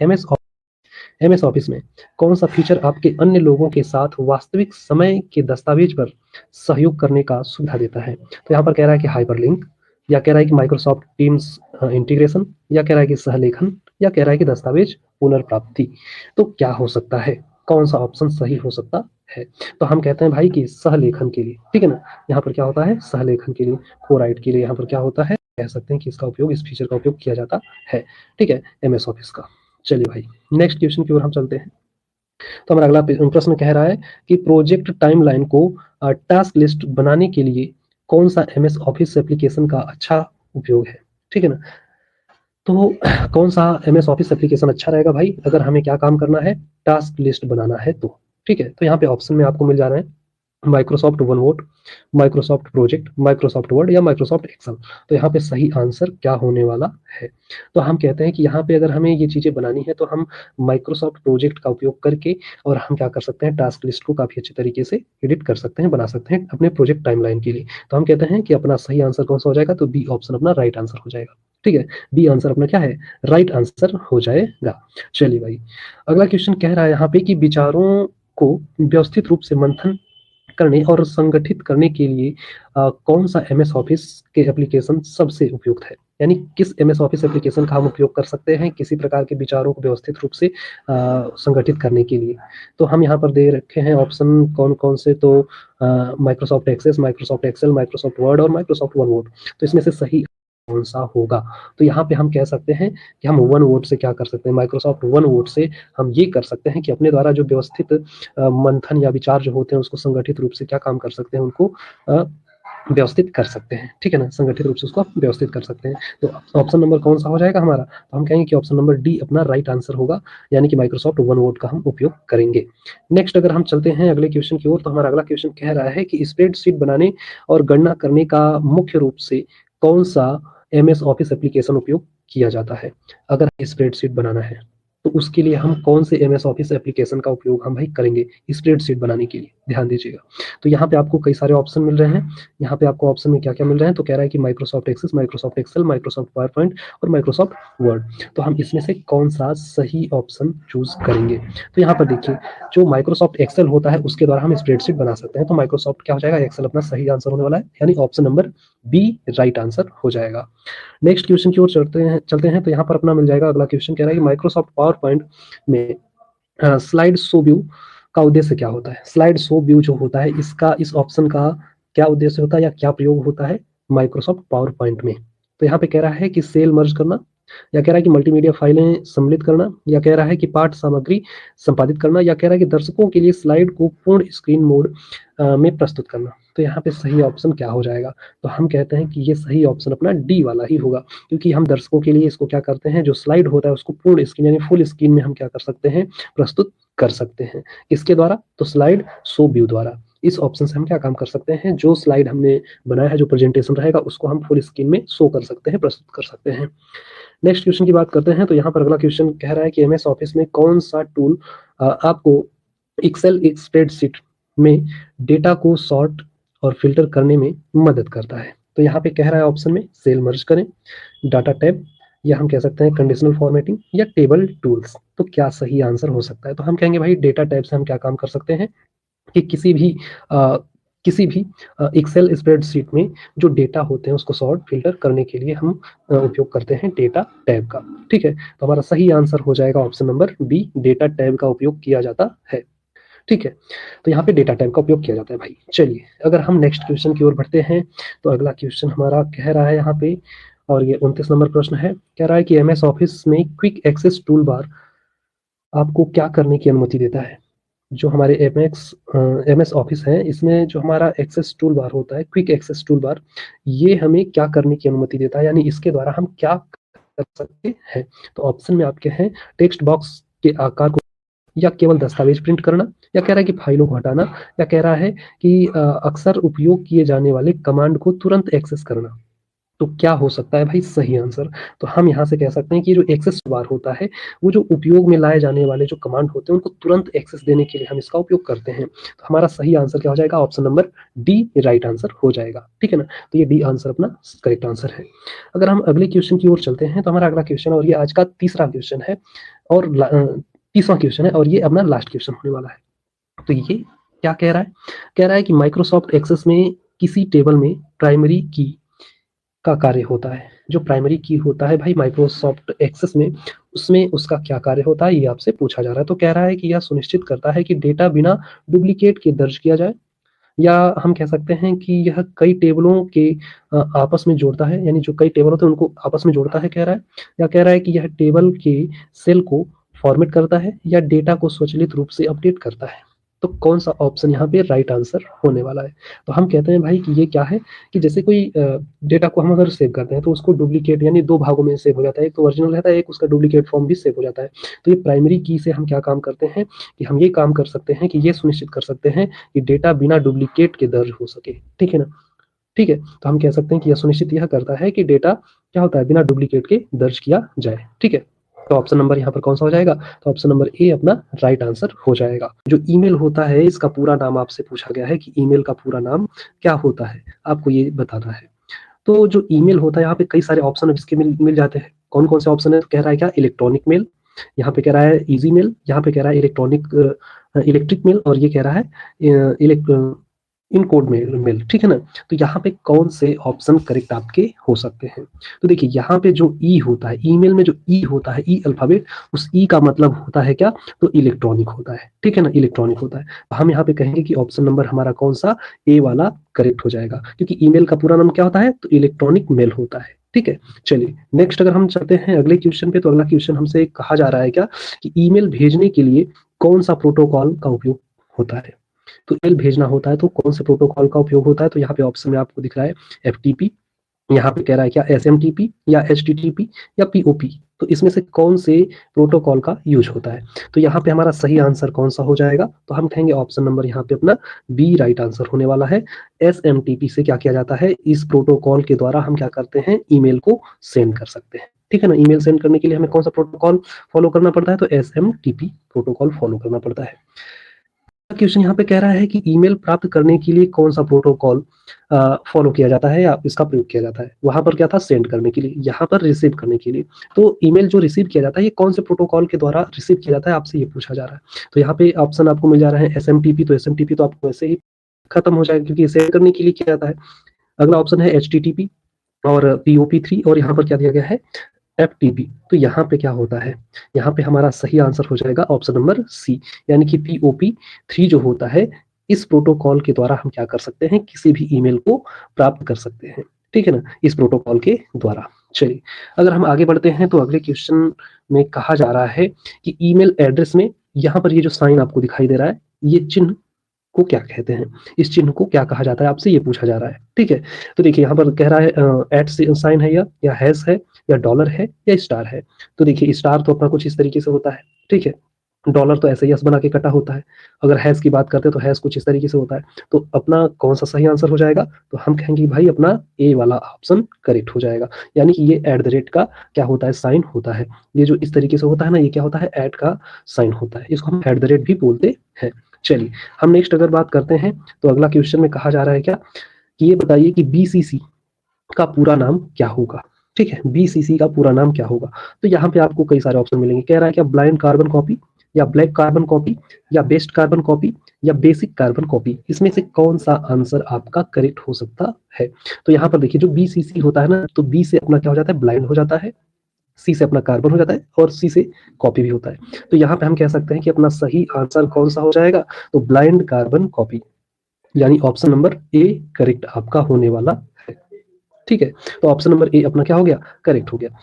S1: एमएस ऑफिस में कौन सा फीचर आपके अन्य लोगों के साथ वास्तविक समय के दस्तावेज पर सहयोग करने का सुविधा देता है। तो यहाँ पर कह रहा है कि हाइपरलिंक, या कह रहा है कि माइक्रोसॉफ्ट टीम्स इंटीग्रेशन, या कह रहा है कि सहलेखन, या कह रहा है कि दस्तावेज पुनर्प्राप्ति। तो क्या हो सकता है, कौन सा ऑप्शन सही हो सकता है। तो हम कहते हैं भाई कि सहलेखन के लिए, ठीक है ना। यहाँ पर क्या होता है, सहलेखन के लिए, कोराइट के लिए यहाँ पर क्या होता है, कह सकते हैं कि इसका उपयोग, इस फीचर का उपयोग किया जाता है, ठीक है, एमएस ऑफिस का। चलिए भाई, नेक्स्ट क्वेश्चन की ओर हम चलते हैं। तो हमारा अगला प्रश्न कह रहा है कि प्रोजेक्ट टाइमलाइन को टास्क लिस्ट बनाने के लिए कौन सा एमएस ऑफिस एप्लीकेशन का अच्छा उपयोग है, ठीक है ना। तो कौन सा एमएस ऑफिस एप्लीकेशन अच्छा रहेगा भाई, अगर हमें क्या काम करना है, टास्क लिस्ट बनाना है तो, ठीक है। तो यहाँ पे ऑप्शन में आपको मिल जा रहा है Microsoft OneNote, Microsoft Project, Microsoft Word, या माइक्रोसॉफ्ट एक्सेल। तो यहाँ पे सही आंसर क्या होने वाला है। तो हम कहते हैं कि यहाँ पे अगर हमें ये चीज़ें बनानी है तो हम माइक्रोसॉफ्ट प्रोजेक्ट का उपयोग करके, और हम क्या कर सकते हैं, टास्क लिस्ट को काफ़ी अच्छे तरीके से एडिट कर सकते हैं, बना सकते हैं अपने प्रोजेक्ट टाइमलाइन के लिए। तो हम कहते हैं कि अपना सही आंसर कौन सा हो जाएगा, तो बी ऑप्शन अपना राइट आंसर हो जाएगा, ठीक है। बी आंसर अपना क्या है, राइट आंसर हो जाएगा। चलिए भाई, अगला क्वेश्चन कह रहा है यहाँ पे कि विचारों को व्यवस्थित रूप से मंथन करने और संगठित करने के लिए कौन सा एमएस ऑफिस के एप्लीकेशन सबसे उपयुक्त है। यानी किस एमएस ऑफिस एप्लीकेशन का हम उपयोग कर सकते हैं किसी प्रकार के विचारों को व्यवस्थित रूप से संगठित करने के लिए। तो हम यहाँ पर दे रखे हैं ऑप्शन कौन कौन से, तो Microsoft Access, Microsoft Excel, Microsoft Word और माइक्रोसॉफ्ट वन वोट। तो इसमें से सही कौन सा होगा। तो यहाँ पे हम कह सकते हैं कि हम वन वोट से क्या कर सकते हैं, माइक्रोसॉफ्ट वन वोट से हम ये कर सकते हैं कि अपने द्वारा जो व्यवस्थित मंथन या विचार जो होते हैं उसको संगठित रूप से क्या काम कर सकते हैं, उनको व्यवस्थित कर सकते हैं, ठीक है ना, संगठित रूप से उसको व्यवस्थित कर सकते हैं। तो ऑप्शन नंबर कौन सा हो जाएगा हमारा, तो हम कहेंगे कि ऑप्शन नंबर डी अपना राइट आंसर होगा, यानी कि माइक्रोसॉफ्ट वन वोट का हम उपयोग करेंगे। नेक्स्ट अगर हम चलते हैं अगले क्वेश्चन की ओर, तो हमारा अगला क्वेश्चन कह रहा है कि स्प्रेडशीट बनाने और गणना करने का मुख्य रूप से कौन सा एमएस ऑफिस एप्लीकेशन उपयोग किया जाता है। अगर स्प्रेडशीट बनाना है तो उसके लिए हम कौन से एमएस ऑफिस एप्लीकेशन का उपयोग हम भाई करेंगे स्प्रेडशीट बनाने के लिए। ध्यान दीजिएगा। तो यहाँ पे आपको कई सारे ऑप्शन मिल रहे हैं। यहाँ पे आपको ऑप्शन में क्या-क्या मिल रहे हैं, तो कह रहा है कि Microsoft Access, Microsoft Excel, Microsoft PowerPoint और माइक्रोसॉफ्ट वर्ड। तो हम इसमें से कौन-सा सही ऑप्शन चूज़ करेंगे? तो यहाँ पर देखिए, जो माइक्रोसॉफ्ट एक्सेल होता है उसके द्वारा हम स्प्रेडशीट बना सकते हैं। तो माइक्रोसॉफ्ट क्या हो जाएगा, एक्सेल अपना सही आंसर होने वाला है, यानी option number B right answer हो जाएगा। नेक्स्ट क्वेश्चन की ओर चलते हैं। तो यहाँ पर अपना मिल जाएगा अगला क्वेश्चन, कह रहा है कि माइक्रोसॉफ्ट पावर पॉइंट में स्लाइड शो व्यू का उद्देश्य क्या होता है? स्लाइड शो व्यू जो होता है, इसका इस ऑप्शन का क्या उद्देश्य होता है या क्या प्रयोग होता है माइक्रोसॉफ्ट पावर पॉइंट में? तो यहाँ पे कह रहा है कि सेल मर्ज करना, या कह रहा है कि मल्टीमीडिया फाइलें सम्मिलित करना, या कह रहा है कि पाठ सामग्री संपादित करना, या कह रहा है कि दर्शकों के लिए स्लाइड को पूर्ण स्क्रीन मोड में प्रस्तुत करना। तो यहाँ पे सही ऑप्शन क्या हो जाएगा? तो हम कहते हैं कि ये सही ऑप्शन अपना डी वाला ही होगा, क्योंकि हम दर्शकों के लिए इसको क्या करते हैं, जो स्लाइड होता है उसको पूर्ण स्क्रीन यानी फुल स्क्रीन में हम क्या कर सकते हैं, प्रस्तुत कर सकते हैं। किसके द्वारा? तो स्लाइड शो व्यू द्वारा। इस ऑप्शन से हम क्या काम कर सकते हैं, जो स्लाइड हमने बनाया है, जो प्रेजेंटेशन रहेगा उसको हम फुल स्क्रीन में शो कर सकते हैं, प्रस्तुत कर सकते हैं। नेक्स्ट क्वेश्चन की बात करते हैं। तो यहाँ पर अगला क्वेश्चन कह रहा है कि एमएस ऑफिस में कौन सा टूल आपको एक्सेल स्प्रेडशीट में डेटा को सॉर्ट और फिल्टर करने में मदद करता है? तो यहाँ पे कह रहा है ऑप्शन में सेल मर्ज करें, डाटा टैब, या हम कह सकते हैं कंडीशनल फॉर्मेटिंग, या टेबल टूल्स। तो क्या सही आंसर हो सकता है? तो हम कहेंगे भाई डेटा टैब से हम क्या काम कर सकते हैं कि अ, किसी भी एक्सेल स्प्रेडशीट में जो डेटा होते हैं उसको सॉर्ट फिल्टर करने के लिए हम उपयोग करते हैं डेटा टैब का। ठीक है, तो हमारा सही आंसर हो जाएगा option number B, data tab का उपयोग किया जाता है। ठीक है, तो यहाँ पे डेटा टाइप का उपयोग किया जाता है भाई। चलिए, अगर हम नेक्स्ट क्वेश्चन की ओर बढ़ते हैं, तो अगला क्वेश्चन हमारा कह रहा है यहाँ पे, और ये 29 नंबर प्रश्न है, कह रहा है कि एमएस ऑफिस में क्विक एक्सेस टूल बार आपको क्या करने की अनुमति देता है? जो हमारे एमएस ऑफिस है, इसमें जो हमारा एक्सेस टूल बार होता है, क्विक एक्सेस टूल बार, ये हमें क्या करने की अनुमति देता है, यानी इसके द्वारा हम क्या कर सकते हैं? तो ऑप्शन में आपके हैं टेक्स्ट बॉक्स के आकार को, या केवल दस्तावेज प्रिंट करना, या कह रहा है कि फाइलों को हटाना, या कह रहा है कि अक्सर उपयोग किए जाने वाले कमांड को तुरंत एक्सेस करना। तो क्या हो सकता है भाई सही आंसर? तो हम यहाँ से कह सकते हैं कि जो एक्सेस बार होता है, वो जो उपयोग में लाए जाने वाले जो कमांड होते हैं उनको तुरंत एक्सेस देने के लिए हम इसका उपयोग करते हैं। तो हमारा सही आंसर क्या हो जाएगा? Option number D right answer हो जाएगा। ठीक है ना, तो ये डी आंसर अपना करेक्ट आंसर है। अगर हम अगले क्वेश्चन की ओर चलते हैं, तो हमारा अगला क्वेश्चन, और ये आज का तीसरा क्वेश्चन है, और 30वां क्वेश्चन है, और ये अपना लास्ट क्वेश्चन होने वाला है। तो ये क्या कह रहा है? कह रहा है कि माइक्रोसॉफ्ट एक्सेस में किसी टेबल में प्राइमरी की का कार्य होता है। जो प्राइमरी की होता है भाई माइक्रोसॉफ्ट एक्सेस में, उसमें उसका क्या कार्य होता है, ये आपसे पूछा जा रहा है। तो कह रहा है कि यह सुनिश्चित करता है कि डेटा बिना डुप्लीकेट के दर्ज किया जाए, या हम कह सकते हैं कि यह कई टेबलों के आपस में जोड़ता है, यानी जो कई टेबल होते हैं उनको आपस में जोड़ता है, कह रहा है। या कह रहा है कि यह टेबल के सेल को फॉर्मेट करता है, या डेटा को स्वचालित रूप से अपडेट करता है। तो कौन सा ऑप्शन यहाँ पे राइट आंसर होने वाला है? तो हम कहते हैं भाई कि ये क्या है, कि जैसे कोई डेटा को हम अगर सेव करते हैं तो उसको डुप्लीकेट यानी दो भागों में सेव हो जाता है, एक तो ओरिजिनल रहता है, एक उसका डुप्लीकेट फॉर्म भी सेव हो जाता है। तो ये प्राइमरी की से हम क्या काम करते हैं, कि हम ये काम कर सकते हैं कि ये सुनिश्चित कर सकते हैं कि डेटा बिना डुप्लीकेट के दर्ज हो सके। ठीक है ना? ठीक है, तो हम कह सकते हैं कि यह सुनिश्चित यह करता है कि डेटा क्या होता है, बिना डुप्लीकेट के दर्ज किया जाए। ठीक है, तो ऑप्शन नंबर यहाँ पर कौन सा हो जाएगा? तो ऑप्शन नंबर ए अपना राइट आंसर हो जाएगा। जो ईमेल होता है, इसका पूरा नाम आपसे पूछा गया है कि ईमेल का पूरा नाम क्या होता है, आपको ये बताना है। तो जो ईमेल होता है, यहाँ पे कई सारे ऑप्शन इसके मिल जाते हैं। कौन कौन से ऑप्शन है? तो कह रहा है क्या, इलेक्ट्रॉनिक मेल, यहाँ पे कह रहा है इजी मेल, यहाँ पे कह रहा है इलेक्ट्रिक मेल, और ये कह रहा है इन कोड मेल। ठीक है ना, तो यहाँ पे कौन से ऑप्शन करेक्ट आपके हो सकते हैं? तो देखिए, यहाँ पे जो ई होता है, ईमेल में जो ई होता है, ई अल्फाबेट, उस ई का मतलब होता है क्या? तो इलेक्ट्रॉनिक होता है। ठीक है ना, इलेक्ट्रॉनिक होता है। तो हम यहाँ पे कहेंगे कि ऑप्शन नंबर हमारा कौन सा, ए वाला करेक्ट हो जाएगा, क्योंकि ईमेल का पूरा नाम क्या होता है? तो इलेक्ट्रॉनिक मेल होता है। ठीक है, चलिए नेक्स्ट अगर हम चलते हैं अगले क्वेश्चन पे, तो अगला क्वेश्चन हमसे कहा जा रहा है क्या, कि ईमेल भेजने के लिए कौन सा प्रोटोकॉल का उपयोग होता है? तो ईमेल भेजना होता है तो कौन से प्रोटोकॉल का उपयोग होता है? तो यहाँ पे ऑप्शन में आपको दिख रहा है एफटीपी, यहाँ पे कह रहा है क्या एसएमटीपी, या एचटीटीपी, या पीओपी। तो इसमें से कौन से प्रोटोकॉल का यूज होता है? तो यहाँ पे हमारा सही आंसर कौन सा हो जाएगा? तो हम कहेंगे ऑप्शन नंबर यहाँ पे अपना बी राइट आंसर होने वाला है। एसएमटीपी से क्या किया जाता है, इस प्रोटोकॉल के द्वारा हम क्या करते हैं, ईमेल को सेंड कर सकते हैं। ठीक है ना, ईमेल सेंड करने के लिए हमें कौन सा प्रोटोकॉल फॉलो करना पड़ता है? तो एसएमटीपी प्रोटोकॉल फॉलो करना पड़ता है। क्वेश्चन यहाँ पे कह रहा है कि ईमेल प्राप्त करने के लिए कौन सा प्रोटोकॉल फॉलो किया जाता है या इसका प्रयोग किया जाता है। वहां पर क्या था, सेंड करने के लिए, यहाँ पर रिसीव करने के लिए। तो ईमेल जो रिसीव किया जाता है ये कौन से प्रोटोकॉल के द्वारा रिसीव किया जाता है, आपसे ये पूछा जा रहा है। तो यहाँ पे ऑप्शन आपको मिल जा रहा है SMTP। तो SMTP तो आपको वैसे ही खत्म हो जाएगा क्योंकि सेंड करने के लिए किया जाता है। अगला ऑप्शन है HTTP और POP3, और यहाँ पर क्या दिया गया है, FTP। तो यहाँ पे क्या होता है, यहाँ पे हमारा सही आंसर हो जाएगा ऑप्शन नंबर C, यानी कि POP3 जो होता है, इस प्रोटोकॉल के द्वारा हम क्या कर सकते हैं, किसी भी ईमेल को प्राप्त कर सकते हैं। ठीक है ना, इस प्रोटोकॉल के द्वारा। चलिए अगर हम आगे बढ़ते हैं तो अगले क्वेश्चन में कहा जा रहा है कि ईमेल एड्रेस में यहाँ पर ये जो साइन आपको दिखाई दे रहा है, ये चिन्ह को क्या कहते हैं, इस चिन्ह को क्या कहा जाता है, आपसे ये पूछा जा रहा है। ठीक है, तो देखिए यहाँ पर कह रहा है एट साइन है या हैश है या डॉलर है या स्टार है। तो देखिए स्टार तो अपना कुछ इस तरीके से होता है, ठीक है, डॉलर तो ऐसे ही यस बना के कटा होता है। अगर हैश की बात करते हैं तो हैश कुछ इस तरीके से होता है। तो अपना कौन सा सही आंसर हो जाएगा, तो हम कहेंगे भाई अपना ए वाला ऑप्शन करेक्ट हो जाएगा। यानी कि ये एट द रेट का क्या होता है, साइन होता है। ये जो इस तरीके से होता है ना, ये क्या होता है, एट का साइन होता है, इसको हम एट द रेट भी बोलते हैं। चलिए हम नेक्स्ट अगर बात करते हैं तो अगला क्वेश्चन में कहा जा रहा है क्या, कि ये बताइए कि BCC का पूरा नाम क्या होगा। ठीक है, BCC का पूरा नाम क्या होगा। तो यहाँ पे आपको कई सारे ऑप्शन मिलेंगे। कह रहा है क्या, ब्लाइंड कार्बन कॉपी या ब्लैक कार्बन कॉपी या बेस्ट कार्बन कॉपी या बेसिक कार्बन कॉपी, इसमें से कौन सा आंसर आपका करेक्ट हो सकता है। तो यहाँ पर देखिए जो BCC होता है ना, तो B से अपना क्या हो जाता है, ब्लाइंड हो जाता है, C से अपना कार्बन हो जाता है और C से कॉपी भी होता है। तो यहाँ पे हम कह सकते हैं कि अपना सही आंसर कौन सा हो जाएगा, तो ब्लाइंड कार्बन कॉपी, यानी ऑप्शन नंबर A करेक्ट आपका होने वाला है। ठीक है, तो ऑप्शन नंबर A अपना क्या हो गया, करेक्ट हो गया।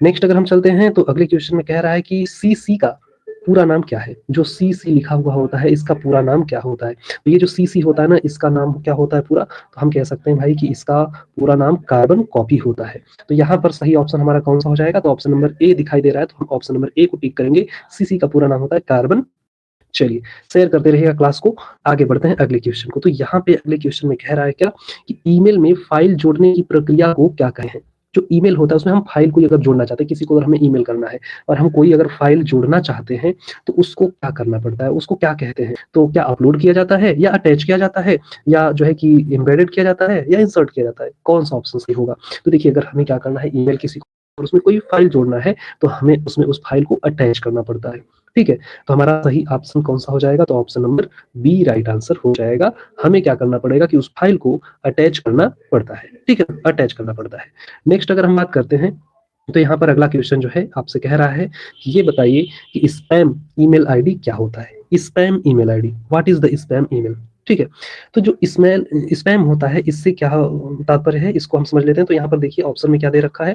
S1: नेक्स्ट अगर हम चलते हैं तो अगले क्वेश्चन में कह रहा है कि CC का पूरा नाम क्या है। जो CC लिखा हुआ होता है इसका पूरा नाम क्या होता है। तो ये जो CC होता है ना, इसका नाम क्या होता है पूरा, तो हम कह सकते हैं भाई कि इसका पूरा नाम कार्बन कॉपी होता है। तो यहाँ पर सही ऑप्शन हमारा कौन सा हो जाएगा, तो ऑप्शन नंबर A दिखाई दे रहा है, तो हम ऑप्शन नंबर A को टिक करेंगे। CC का पूरा नाम होता है कार्बन। चलिए शेयर करते रहिएगा क्लास को, आगे बढ़ते हैं अगले क्वेश्चन को। तो यहाँ पे अगले क्वेश्चन में कह रहा है क्या, कि ईमेल में फाइल जोड़ने की प्रक्रिया को क्या कहें हैं। जो ईमेल होता है उसमें हम फाइल को अगर जोड़ना चाहते हैं, किसी को अगर हमें ईमेल करना है और हम कोई अगर फाइल जोड़ना चाहते हैं, तो उसको क्या करना पड़ता है, उसको क्या कहते हैं। तो क्या अपलोड किया जाता है या अटैच किया जाता है या जो है कि एम्बेडेड किया जाता है या इंसर्ट किया जाता है, कौन सा ऑप्शन सही होगा। तो देखिए अगर हमें क्या करना है, ईमेल किसी को और उसमें कोई फाइल जोड़ना है, तो हमें उसमें उस फाइल को अटैच करना पड़ता है। ठीक है, तो हमारा सही ऑप्शन कौन सा हो जाएगा, तो option number B right answer हो जाएगा। हमें क्या करना पड़ेगा कि उस फाइल को अटैच करना पड़ता है। ठीक है, अटैच करना पड़ता है। नेक्स्ट अगर हम बात करते हैं तो यहाँ पर अगला क्वेश्चन जो है आपसे कह रहा है कि ये बताइए कि स्पैम ईमेल आईडी क्या होता है। Spam email ID, what is the spam email. ठीक है, तो जो स्पैम होता है इससे क्या तात्पर्य है, इसको हम समझ लेते हैं। तो यहाँ पर देखिए ऑप्शन में क्या दे रखा है,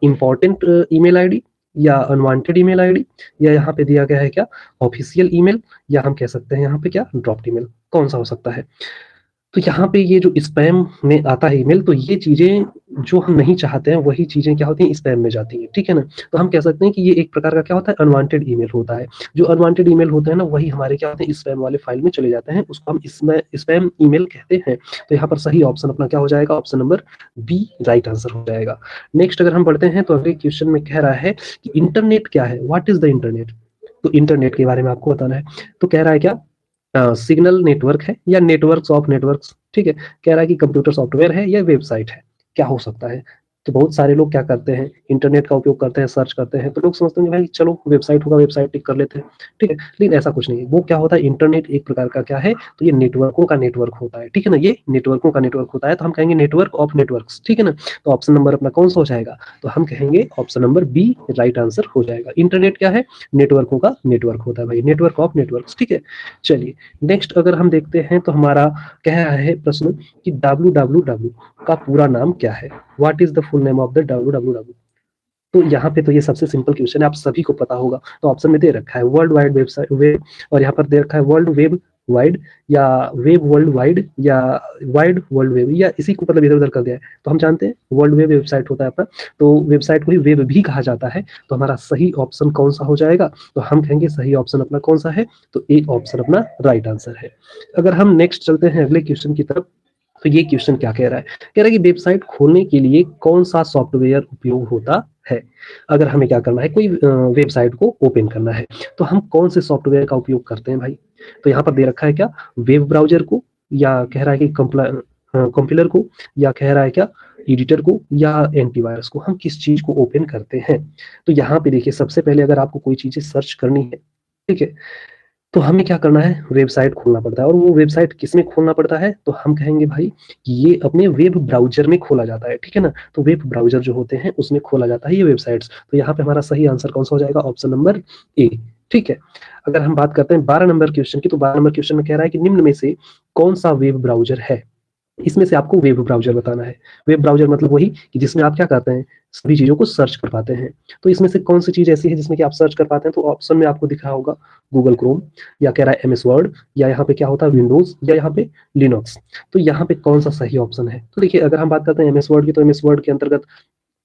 S1: इंपॉर्टेंट ईमेल आईडी या अनवांटेड ईमेल आईडी, या यहाँ पे दिया गया है क्या, ऑफिशियल ईमेल, या हम कह सकते हैं यहाँ पे क्या, ड्रॉप्ड ईमेल, कौन सा हो सकता है। तो यहाँ पे ये जो स्पैम में आता है ईमेल, तो ये चीजें जो हम नहीं चाहते हैं वही चीजें क्या होती हैं, स्पैम में जाती हैं। ठीक है ना, तो हम कह सकते हैं कि ये एक प्रकार का क्या होता है, अनवांटेड ईमेल होता है। जो अनवांटेड ईमेल होते हैं ना, वही हमारे क्या होते हैं, स्पैम वाले फाइल में चले जाते हैं, उसको हम इसमें स्पैम ईमेल कहते हैं। तो यहाँ पर सही ऑप्शन अपना क्या हो जाएगा, option number B right answer हो जाएगा। नेक्स्ट अगर हम बढ़ते हैं तो अगले क्वेश्चन में कह रहा है कि इंटरनेट क्या है, व्हाट इज द इंटरनेट। तो इंटरनेट के बारे में आपको बताना है। तो कह रहा है क्या, सिग्नल नेटवर्क है या नेटवर्क्स ऑफ नेटवर्क्स। ठीक है, कह रहा है कि कंप्यूटर सॉफ्टवेयर है या वेबसाइट है, क्या हो सकता है। तो बहुत सारे लोग क्या करते हैं, इंटरनेट का उपयोग करते हैं, सर्च करते हैं, तो लोग समझते हैं कि भाई चलो वेबसाइट होगा, वेबसाइट टिक कर लेते हैं। ठीक है, लेकिन ऐसा कुछ नहीं है। वो क्या होता है, इंटरनेट एक प्रकार का क्या है, तो ये नेटवर्कों का नेटवर्क होता है। ठीक है ना, ये नेटवर्कों का नेटवर्क होता है। तो हम कहेंगे नेटवर्क ऑफ नेटवर्क्स। ठीक है ना, तो ऑप्शन नंबर अपना कौन सा हो जाएगा, तो हम कहेंगे option number B right answer हो जाएगा। इंटरनेट क्या है, नेटवर्कों का नेटवर्क होता है भाई, नेटवर्क ऑफ नेटवर्क्स। ठीक है, चलिए नेक्स्ट अगर हम देखते हैं तो हमारा कह रहा है प्रश्न कि www का पूरा नाम क्या है, what is the full name of the www। तो यहाँ पे तो ये सबसे सिंपल क्वेश्चन है, आप सभी को पता होगा। तो ऑप्शन में दे रखा है वर्ल्ड वाइड वेबसाइट वेब, और यहाँ पर दे रखा है वर्ल्ड वेब वाइड या वेब वर्ल्ड वाइड या वाइड वर्ल्ड वेब, या इसी को मतलब इधर उधर कर दिया है। तो हम जानते हैं वर्ल्ड वेब वेबसाइट होता है अपना, तो वेबसाइट को ही वेब भी कहा जाता है। तो हमारा सही ऑप्शन कौन सा हो जाएगा, तो हम कहेंगे सही ऑप्शन अपना कौन सा है, तो A ऑप्शन अपना राइट आंसर है। अगर हम नेक्स्ट चलते हैं अगले क्वेश्चन की तरफ, तो ये क्वेश्चन क्या कह रहा है? कह रहा है कि वेबसाइट खोलने के लिए कौन सा सॉफ्टवेयर उपयोग होता है? अगर हमें क्या करना है, कोई वेबसाइट को ओपन करना है, तो हम कौन से सॉफ्टवेयर का उपयोग करते हैं भाई? तो यहाँ पर दे रखा है क्या, वेब ब्राउजर को, या कह रहा है कि कंपाइलर को, या कह रहा है क्या, एडिटर को, या एंटीवायरस को? हम किस चीज को ओपन करते हैं? तो यहाँ पे देखिए, सबसे पहले अगर आपको कोई चीजें सर्च करनी है, ठीक है, तो हमें क्या करना है, वेबसाइट खोलना पड़ता है। और वो वेबसाइट किसमें खोलना पड़ता है? तो हम कहेंगे भाई कि ये अपने वेब ब्राउजर में खोला जाता है, ठीक है ना। तो वेब ब्राउजर जो होते हैं उसमें खोला जाता है ये वेबसाइट्स। तो यहाँ पे हमारा सही आंसर कौन सा हो जाएगा? ऑप्शन नंबर ए, ठीक है। अगर हम बात करते हैं 12 नंबर क्वेश्चन की, तो 12 नंबर क्वेश्चन में कह रहा है कि निम्न में से कौन सा वेब ब्राउजर है? इसमें से आपको वेब ब्राउजर बताना है। वेब ब्राउजर मतलब वही कि जिसमें आप क्या करते हैं, सभी चीजों को सर्च कर पाते हैं। तो इसमें से कौन सी चीज ऐसी है जिसमें कि आप सर्च कर पाते हैं? तो ऑप्शन में आपको दिख रहा होगा गूगल क्रोम, या कह रहा है एमएस वर्ड, या यहाँ पे क्या होता है विंडोज, या यहाँ पे लिनक्स। तो यहाँ पे कौन सा सही ऑप्शन है? तो देखिए, अगर हम बात करते हैं एमएस वर्ड की, तो एमएस वर्ड के अंतर्गत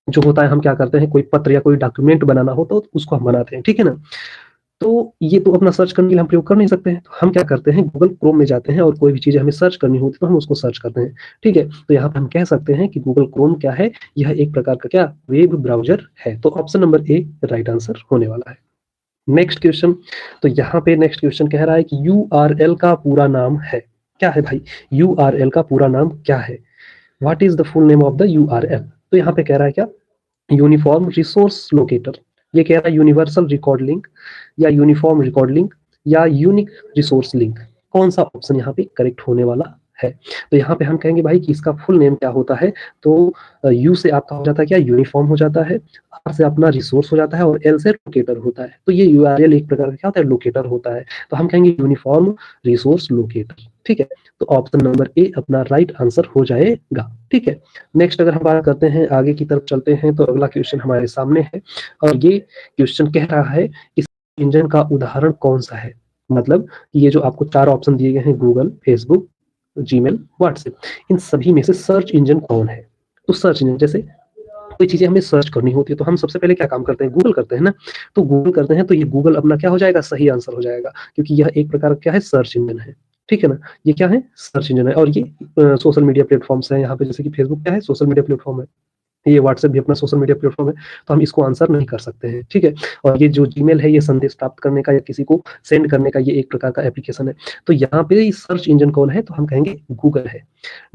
S1: जो होता है, हम क्या करते हैं, कोई पत्र या कोई डॉक्यूमेंट बनाना हो तो उसको हम बनाते हैं, ठीक है ना। तो ये तो अपना सर्च करने के लिए हम प्रयोग कर नहीं सकते हैं, तो हम क्या करते हैं, गूगल क्रोम में जाते हैं और कोई भी चीज हमें सर्च करनी होती है तो हम उसको सर्च करते हैं, ठीक है। तो यहाँ पे हम कह सकते हैं कि गूगल क्रोम क्या है, यह एक प्रकार का क्या, वेब ब्राउजर है। तो option number A right answer होने वाला है। नेक्स्ट क्वेश्चन, तो यहाँ पे नेक्स्ट क्वेश्चन कह रहा है कि यूआरएल का पूरा नाम है, क्या है भाई? यूआरएल का पूरा नाम क्या है? What is the full name of the URL? तो यहाँ पे कह रहा है क्या, यूनिफॉर्म रिसोर्स लोकेटर, ये कह रहा है यूनिवर्सल रिकॉर्ड लिंक, या यूनिफॉर्म रिकॉर्ड लिंक, या यूनिक रिसोर्स लिंक। कौन सा ऑप्शन यहाँ पे करेक्ट होने वाला है? तो यहाँ पे हम कहेंगे भाई कि इसका फुल नेम क्या होता है? तो यू से आपका हो जाता है क्या, यूनिफॉर्म हो जाता है, आर से अपना रिसोर्स हो जाता है, और एल से लोकेटर होता है। तो ये यूआरएल एक प्रकार का क्या होता है, लोकेटर होता है। तो हम कहेंगे यूनिफॉर्म रिसोर्स लोकेटर, ठीक है। तो ऑप्शन नंबर ए अपना राइट आंसर हो जाएगा, ठीक है। नेक्स्ट अगर हम बात करते हैं, आगे की तरफ चलते हैं, तो अगला क्वेश्चन हमारे सामने है, और ये क्वेश्चन कह रहा है इस इंजन का उदाहरण कौन सा है? मतलब ये जो आपको 4 ऑप्शन दिए गए हैं, गूगल, फेसबुक, जीमेल, व्हाट्सएप, इन सभी में से सर्च इंजन कौन है? तो सर्च इंजन, जैसे कोई चीजें हमें सर्च करनी होती है तो हम सबसे पहले क्या काम करते हैं, गूगल करते हैं ना। तो गूगल करते हैं तो ये गूगल अपना क्या हो जाएगा, सही आंसर हो जाएगा, क्योंकि यह एक प्रकार का क्या है, सर्च इंजन है, ठीक है ना। ये क्या है, सर्च इंजन है। और ये सोशल मीडिया प्लेटफॉर्म्स है यहाँ पे, जैसे कि फेसबुक क्या है, सोशल मीडिया प्लेटफॉर्म है, ये व्हाट्सएप भी अपना सोशल मीडिया प्लेटफॉर्म है। तो हम इसको आंसर नहीं कर सकते हैं, ठीक है। और ये जो जीमेल है, ये संदेश प्राप्त करने का या किसी को सेंड करने का ये एक प्रकार का एप्लीकेशन है। तो यहाँ पे सर्च इंजन कौन है? तो हम कहेंगे गूगल है।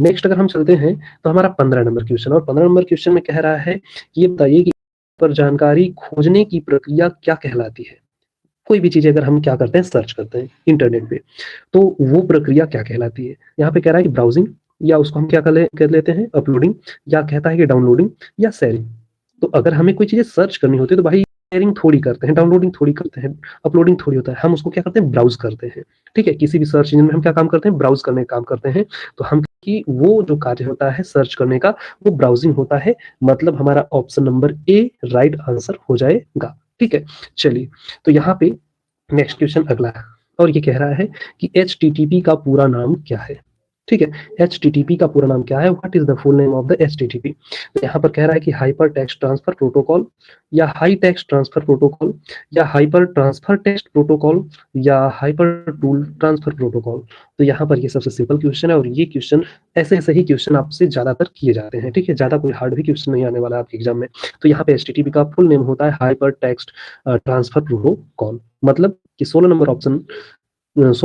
S1: नेक्स्ट अगर हम चलते हैं, तो हमारा 15 नंबर क्वेश्चन, और 15 नंबर क्वेश्चन में कह रहा है, ये बताइए कि पर जानकारी खोजने की प्रक्रिया क्या कहलाती है? कोई भी चीज अगर हम क्या करते हैं, सर्च करते हैं इंटरनेट पे, तो वो प्रक्रिया क्या कहलाती है? यहाँ पे कह रहा है कि ब्राउजिंग, या उसको हम क्या कर लेते हैं, अपलोडिंग, या कहता है कि डाउनलोडिंग, या शेयरिंग। तो अगर हमें कोई चीजें सर्च करनी होती है तो भाई शेयरिंग थोड़ी करते हैं, डाउनलोडिंग थोड़ी करते हैं, अपलोडिंग थोड़ी होता है, हम उसको क्या करते हैं, ब्राउज करते हैं, ठीक है। किसी भी सर्च इंजन में हम क्या काम करते हैं, ब्राउज करने का काम करते हैं। तो हम कि वो जो कार्य होता है सर्च करने का, वो ब्राउजिंग होता है। मतलब हमारा option number A right answer हो जाएगा, ठीक है। चलिए, तो यहाँ पे नेक्स्ट क्वेश्चन अगला है, और ये कह रहा है कि HTTP का पूरा नाम क्या है? ठीक है, HTTP का पूरा नाम क्या है? What is the full name of the HTTP? तो यहाँ पर कह रहा है कि हाइपर टेक्स्ट ट्रांसफर प्रोटोकॉल, या हाई टेक्स्ट ट्रांसफर प्रोटोकॉल, या हाइपर ट्रांसफर टेक्स्ट प्रोटोकॉल, या हाइपर टूल ट्रांसफर प्रोटोकॉल। तो यहाँ पर ये सबसे सिंपल क्वेश्चन है, और ये क्वेश्चन ऐसे ऐसे ही क्वेश्चन आपसे ज्यादातर किए जाते हैं, ठीक है। ज्यादा कोई हार्ड भी क्वेश्चन नहीं आने वाला आपके एग्जाम में। तो यहाँ पे HTTP का फुल नेम होता है हाइपर टेक्स्ट ट्रांसफर प्रोटोकॉल। मतलब कि 16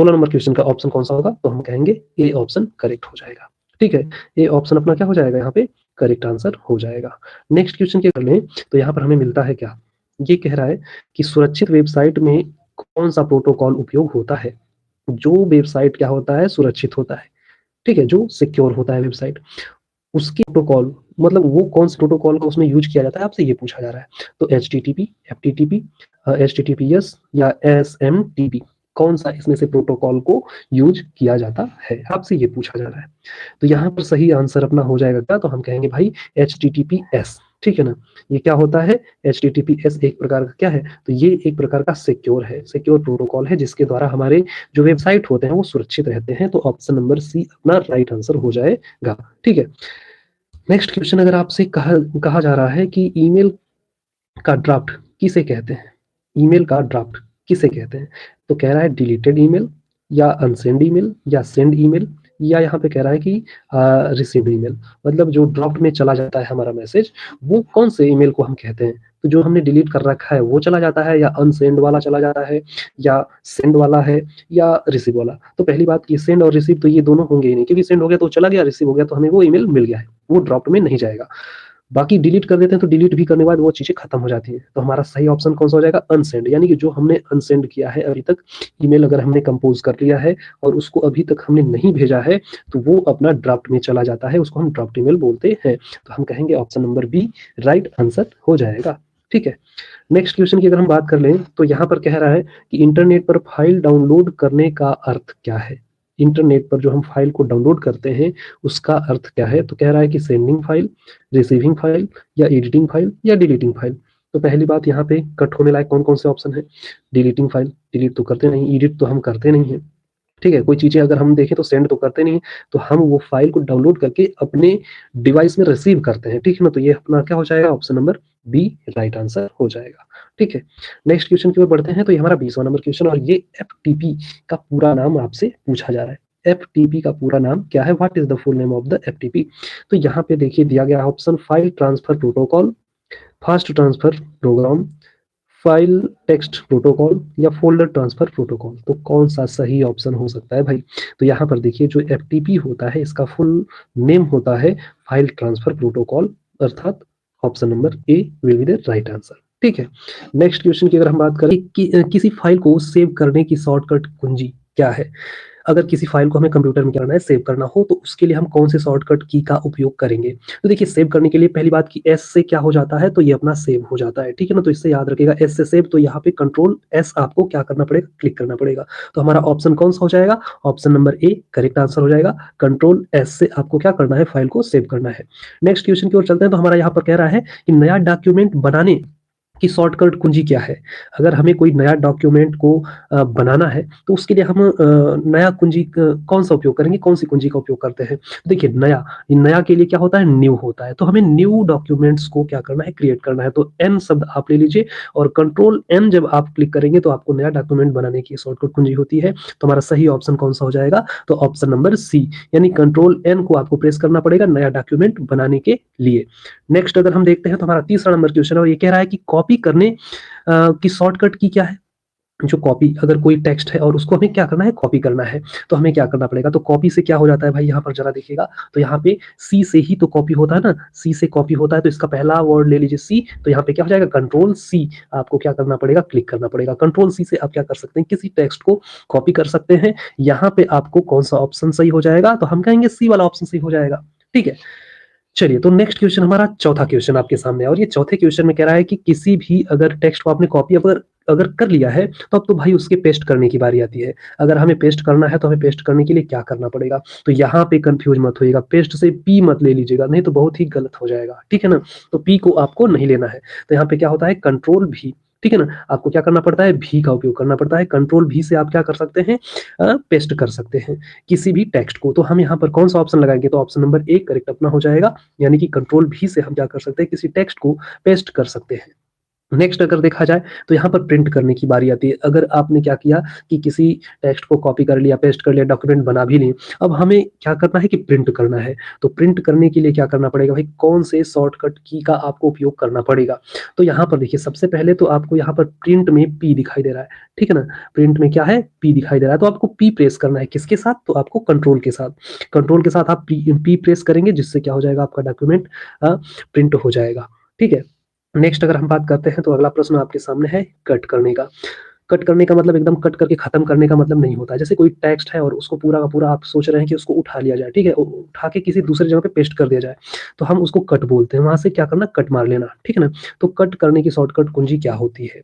S1: नंबर क्वेश्चन का ऑप्शन कौन सा होगा? तो हम कहेंगे ए ऑप्शन करेक्ट हो जाएगा, ठीक है। ए ऑप्शन अपना क्या हो जाएगा, यहाँ पे करेक्ट आंसर हो जाएगा। नेक्स्ट क्वेश्चन क्या कर लें, तो यहाँ पर हमें मिलता है क्या, ये कह रहा है कि सुरक्षित वेबसाइट में कौन सा प्रोटोकॉल उपयोग होता है? जो वेबसाइट क्या होता है, सुरक्षित होता है, ठीक है, जो सिक्योर होता है वेबसाइट, उसकी प्रोटोकॉल, मतलब वो कौन से प्रोटोकॉल का उसमें यूज किया जाता है, आपसे ये पूछा जा रहा है। तो HTTP, FTTP, HTTPS, या SMTP, कौन सा इसमें से प्रोटोकॉल को यूज किया जाता है, आपसे ये पूछा जा रहा है। तो यहाँ पर सही आंसर अपना हो जाएगा क्या, तो हम कहेंगे भाई HTTPS, ठीक है ना। ये क्या होता है, HTTPS एक प्रकार का क्या है, तो ये एक प्रकार का सिक्योर है, सिक्योर प्रोटोकॉल है, जिसके द्वारा हमारे जो वेबसाइट होते हैं वो सुरक्षित रहते हैं। तो ऑप्शन नंबर सी अपना राइट आंसर हो जाएगा, ठीक है। नेक्स्ट क्वेश्चन अगर आपसे कहा जा रहा है कि ईमेल का ड्राफ्ट किसे कहते हैं? ईमेल का ड्राफ्ट किसे कहते हैं? तो कह रहा है डिलीटेड ईमेल, या अनसेंड ईमेल, या सेंड ईमेल, या यहाँ पे कह रहा है कि रिसीव्ड ईमेल, मतलब जो ड्रॉप्ड में चला जाता है हमारा मैसेज, वो कौन से ईमेल को हम कहते हैं? तो जो हमने डिलीट कर रखा है वो चला जाता है, या अनसेंड वाला चला जाता है, या सेंड वाला है, या रिसीव वाला? तो पहली बात कि सेंड और रिसीव तो ये दोनों होंगे ही नहीं, क्योंकि सेंड हो गया तो चला गया, रिसीव हो गया तो हमें वो ईमेल मिल गया है, वो ड्रॉप्ड में नहीं जाएगा। बाकी डिलीट कर देते हैं तो डिलीट भी करने के बाद वो चीजें खत्म हो जाती हैं। तो हमारा सही ऑप्शन कौन सा हो जाएगा? अनसेंड, यानी कि जो हमने अनसेंड किया है अभी तक, ईमेल अगर हमने कंपोज कर लिया है और उसको अभी तक हमने नहीं भेजा है, तो वो अपना ड्राफ्ट में चला जाता है, उसको हम ड्राफ्ट ईमेल बोलते हैं। तो हम कहेंगे option number B right answer हो जाएगा। ठीक है, नेक्स्ट क्वेश्चन की अगर हम बात कर लें तो यहाँ पर कह रहा है कि इंटरनेट पर फाइल डाउनलोड करने का अर्थ क्या है? इंटरनेट पर जो हम फाइल को डाउनलोड करते हैं उसका अर्थ क्या है? तो कह रहा है कि सेंडिंग फाइल, रिसीविंग फाइल, या एडिटिंग फाइल, या डिलीटिंग फाइल। तो पहली बात यहाँ पे कट होने लायक कौन कौन से ऑप्शन है? डिलीटिंग फाइल, डिलीट तो करते नहीं, एडिट तो हम करते नहीं है, ठीक है। कोई चीजें अगर हम देखें तो सेंड तो करते नहीं, तो हम वो फाइल को डाउनलोड करके अपने डिवाइस में रिसीव करते हैं, ठीक है ना। तो ये अपना क्या हो जाएगा? Option number B right answer हो जाएगा। ठीक है, नेक्स्ट क्वेश्चन की ओर बढ़ते हैं। तो ये हमारा 20वां नंबर क्वेश्चन, और ये एफटीपी का पूरा नाम आपसे पूछा जा रहा है। एफटीपी का पूरा नाम क्या है? What is the full name of the FTP? तो यहाँ पे देखिए दिया गया option, file transfer protocol, fast transfer program, file text protocol, या फोल्डर ट्रांसफर प्रोटोकॉल। तो कौन सा सही ऑप्शन हो सकता है भाई? तो यहाँ पर देखिए जो एफटीपी होता है इसका फुल नेम होता है फाइल ट्रांसफर प्रोटोकॉल, अर्थात option number A will be the right answer. ठीक है, नेक्स्ट क्वेश्चन की अगर हम बात करें कि किसी फाइल को सेव करने की शॉर्टकट कुंजी क्या है? अगर किसी फाइल को हमें कंप्यूटर में करना है, सेव करना हो, तो उसके लिए हम कौन से शॉर्टकट की का उपयोग करेंगे? तो देखिए सेव करने के लिए पहली बात कि एस से क्या हो जाता है? तो ये अपना सेव हो जाता है, ठीक है ना। तो इससे याद रखिएगा एस से सेव, तो यहाँ पे कंट्रोल एस आपको क्या करना पड़ेगा? क्लिक करना पड़ेगा। तो हमारा ऑप्शन कौन सा हो जाएगा? Option number A correct answer हो जाएगा। कंट्रोल एस से आपको क्या करना है? फाइल को सेव करना है। नेक्स्ट क्वेश्चन की ओर चलते हैं। तो हमारा यहाँ पर कह रहा है कि नया डॉक्यूमेंट बनाने की शॉर्टकट कुंजी क्या है? अगर हमें कोई नया डॉक्यूमेंट को बनाना है तो उसके लिए हम नया कुंजी कौन सा उपयोग करेंगे? कौन सी कुंजी का उपयोग करते हैं? देखिए नया, नया के लिए क्या होता है? न्यू होता है। तो हमें न्यू डॉक्यूमेंट्स को क्या करना है? क्रिएट करना है। तो एन शब्द आप ले लीजिए, और कंट्रोल एन जब आप क्लिक करेंगे तो आपको नया डॉक्यूमेंट बनाने की शॉर्टकट कुंजी होती है। तो हमारा सही ऑप्शन कौन सा हो जाएगा? तो ऑप्शन नंबर सी, यानी कंट्रोल एन को आपको प्रेस करना पड़ेगा नया डॉक्यूमेंट बनाने के लिए। नेक्स्ट अगर हम देखते हैं तो हमारा तीसरा नंबर क्वेश्चन है, और ये कह रहा है कि कॉपी करने की शॉर्टकट की क्या है? जो कॉपी, अगर कोई टेक्स्ट है और उसको हमें क्या करना है? कॉपी करना है, तो हमें क्या करना पड़ेगा? तो कॉपी से क्या हो जाता है भाई? यहाँ पर जरा देखिएगा, तो यहाँ पे सी से ही तो कॉपी होता है ना, सी से कॉपी होता है, तो इसका पहला वर्ड ले लीजिए सी, तो यहाँ पे क्या हो जाएगा? कंट्रोल सी आपको क्या करना पड़ेगा? क्लिक करना पड़ेगा। कंट्रोल सी से आप क्या कर सकते हैं? किसी टेक्स्ट को कॉपी कर सकते हैं। यहाँ पे आपको कौन सा ऑप्शन सही हो जाएगा? तो हम कहेंगे सी वाला ऑप्शन सही हो जाएगा। ठीक है, चलिए तो नेक्स्ट क्वेश्चन, हमारा चौथा क्वेश्चन आपके सामने है, और ये चौथे क्वेश्चन में कह रहा है कि किसी भी अगर टेक्स्ट को आपने कॉपी अगर अगर कर लिया है तो अब तो भाई उसके पेस्ट करने की बारी आती है। अगर हमें पेस्ट करना है तो हमें पेस्ट करने के लिए क्या करना पड़ेगा? तो यहाँ पे कंफ्यूज मत होइएगा, पेस्ट से पी मत ले लीजिएगा, नहीं तो बहुत ही गलत हो जाएगा, ठीक है ना। तो पी को आपको नहीं लेना है। तो यहाँ पे क्या होता है? कंट्रोल भी, ठीक है ना। आपको क्या करना पड़ता है? भी का उपयोग करना पड़ता है। कंट्रोल भी से आप क्या कर सकते हैं? पेस्ट कर सकते हैं किसी भी टेक्स्ट को। तो हम यहाँ पर कौन सा ऑप्शन लगाएंगे? तो ऑप्शन नंबर ए करेक्ट अपना हो जाएगा, यानी कि कंट्रोल भी से हम क्या कर सकते हैं? किसी टेक्स्ट को पेस्ट कर सकते हैं। नेक्स्ट अगर देखा जाए तो यहाँ पर प्रिंट करने की बारी आती है। अगर आपने क्या किया कि किसी टेक्स्ट को कॉपी कर लिया, पेस्ट कर लिया, डॉक्यूमेंट बना भी लिए, अब हमें क्या करना है कि प्रिंट करना है। तो प्रिंट करने के लिए क्या करना पड़ेगा भाई? कौन से शॉर्टकट की का आपको उपयोग करना पड़ेगा? तो यहाँ पर देखिए सबसे पहले तो आपको यहाँ पर प्रिंट में पी दिखाई दे रहा है, ठीक है ना। प्रिंट में क्या है? पी दिखाई दे रहा है, तो आपको पी प्रेस करना है। किसके साथ? तो आपको कंट्रोल के साथ। कंट्रोल के साथ आप पी प्रेस करेंगे, जिससे क्या हो जाएगा? आपका डॉक्यूमेंट प्रिंट हो जाएगा। ठीक है, नेक्स्ट अगर हम बात करते हैं तो अगला प्रश्न आपके सामने है कट करने का। कट करने का मतलब एकदम कट करके खत्म करने का मतलब नहीं होता है। जैसे कोई टेक्स्ट है और उसको पूरा का पूरा आप सोच रहे हैं कि उसको उठा लिया जाए, ठीक है, उठा के किसी दूसरी जगह पे पेस्ट कर दिया जाए, तो हम उसको कट बोलते हैं। वहां से क्या करना? कट मार लेना, ठीक है ना। तो कट करने की शॉर्टकट कुंजी क्या होती है?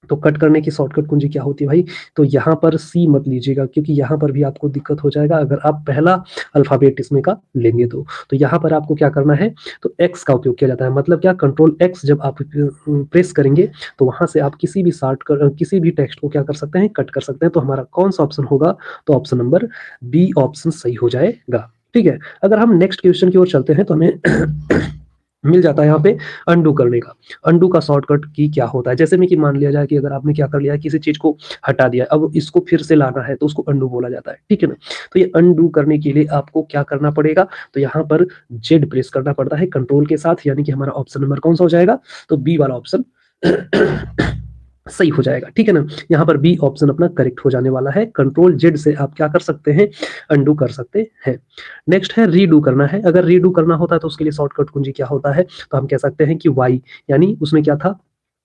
S1: तो कट करने की शॉर्टकट कुंजी क्या होती है भाई? तो यहाँ पर सी मत लीजिएगा, क्योंकि यहाँ पर भी आपको दिक्कत हो जाएगा अगर आप पहला अल्फाबेट इसमें का लेंगे तो यहाँ पर आपको क्या करना है? तो एक्स का उपयोग किया जाता है। मतलब क्या? कंट्रोल एक्स जब आप प्रेस करेंगे तो वहां से आप किसी भी किसी भी टेक्स्ट को क्या कर सकते हैं? कट कर सकते हैं। तो हमारा कौन सा ऑप्शन होगा? तो ऑप्शन नंबर बी ऑप्शन सही हो जाएगा। ठीक है, अगर हम नेक्स्ट क्वेश्चन की ओर चलते हैं तो हमें मिल जाता है यहाँ पे अंडू करने का। अंडू का शॉर्टकट की क्या होता है, जैसे में कि मान लिया जाए कि अगर आपने क्या कर लिया है, किसी चीज को हटा दिया, अब इसको फिर से लाना है तो उसको अंडू बोला जाता है, ठीक है ना। तो ये अंडू करने के लिए आपको क्या करना पड़ेगा, तो यहाँ पर जेड प्रेस करना पड़ता है कंट्रोल के साथ, यानी कि हमारा ऑप्शन नंबर कौन सा हो जाएगा, तो बी वाला ऑप्शन सही हो जाएगा, ठीक है ना। यहाँ पर बी ऑप्शन अपना करेक्ट हो जाने वाला है। कंट्रोल जेड से आप क्या कर सकते हैं, अंडू कर सकते हैं। नेक्स्ट है रीडू करना है। अगर रीडू करना होता है तो उसके लिए शॉर्टकट कुंजी क्या होता है, तो हम कह सकते हैं कि वाई, यानी उसमें क्या था,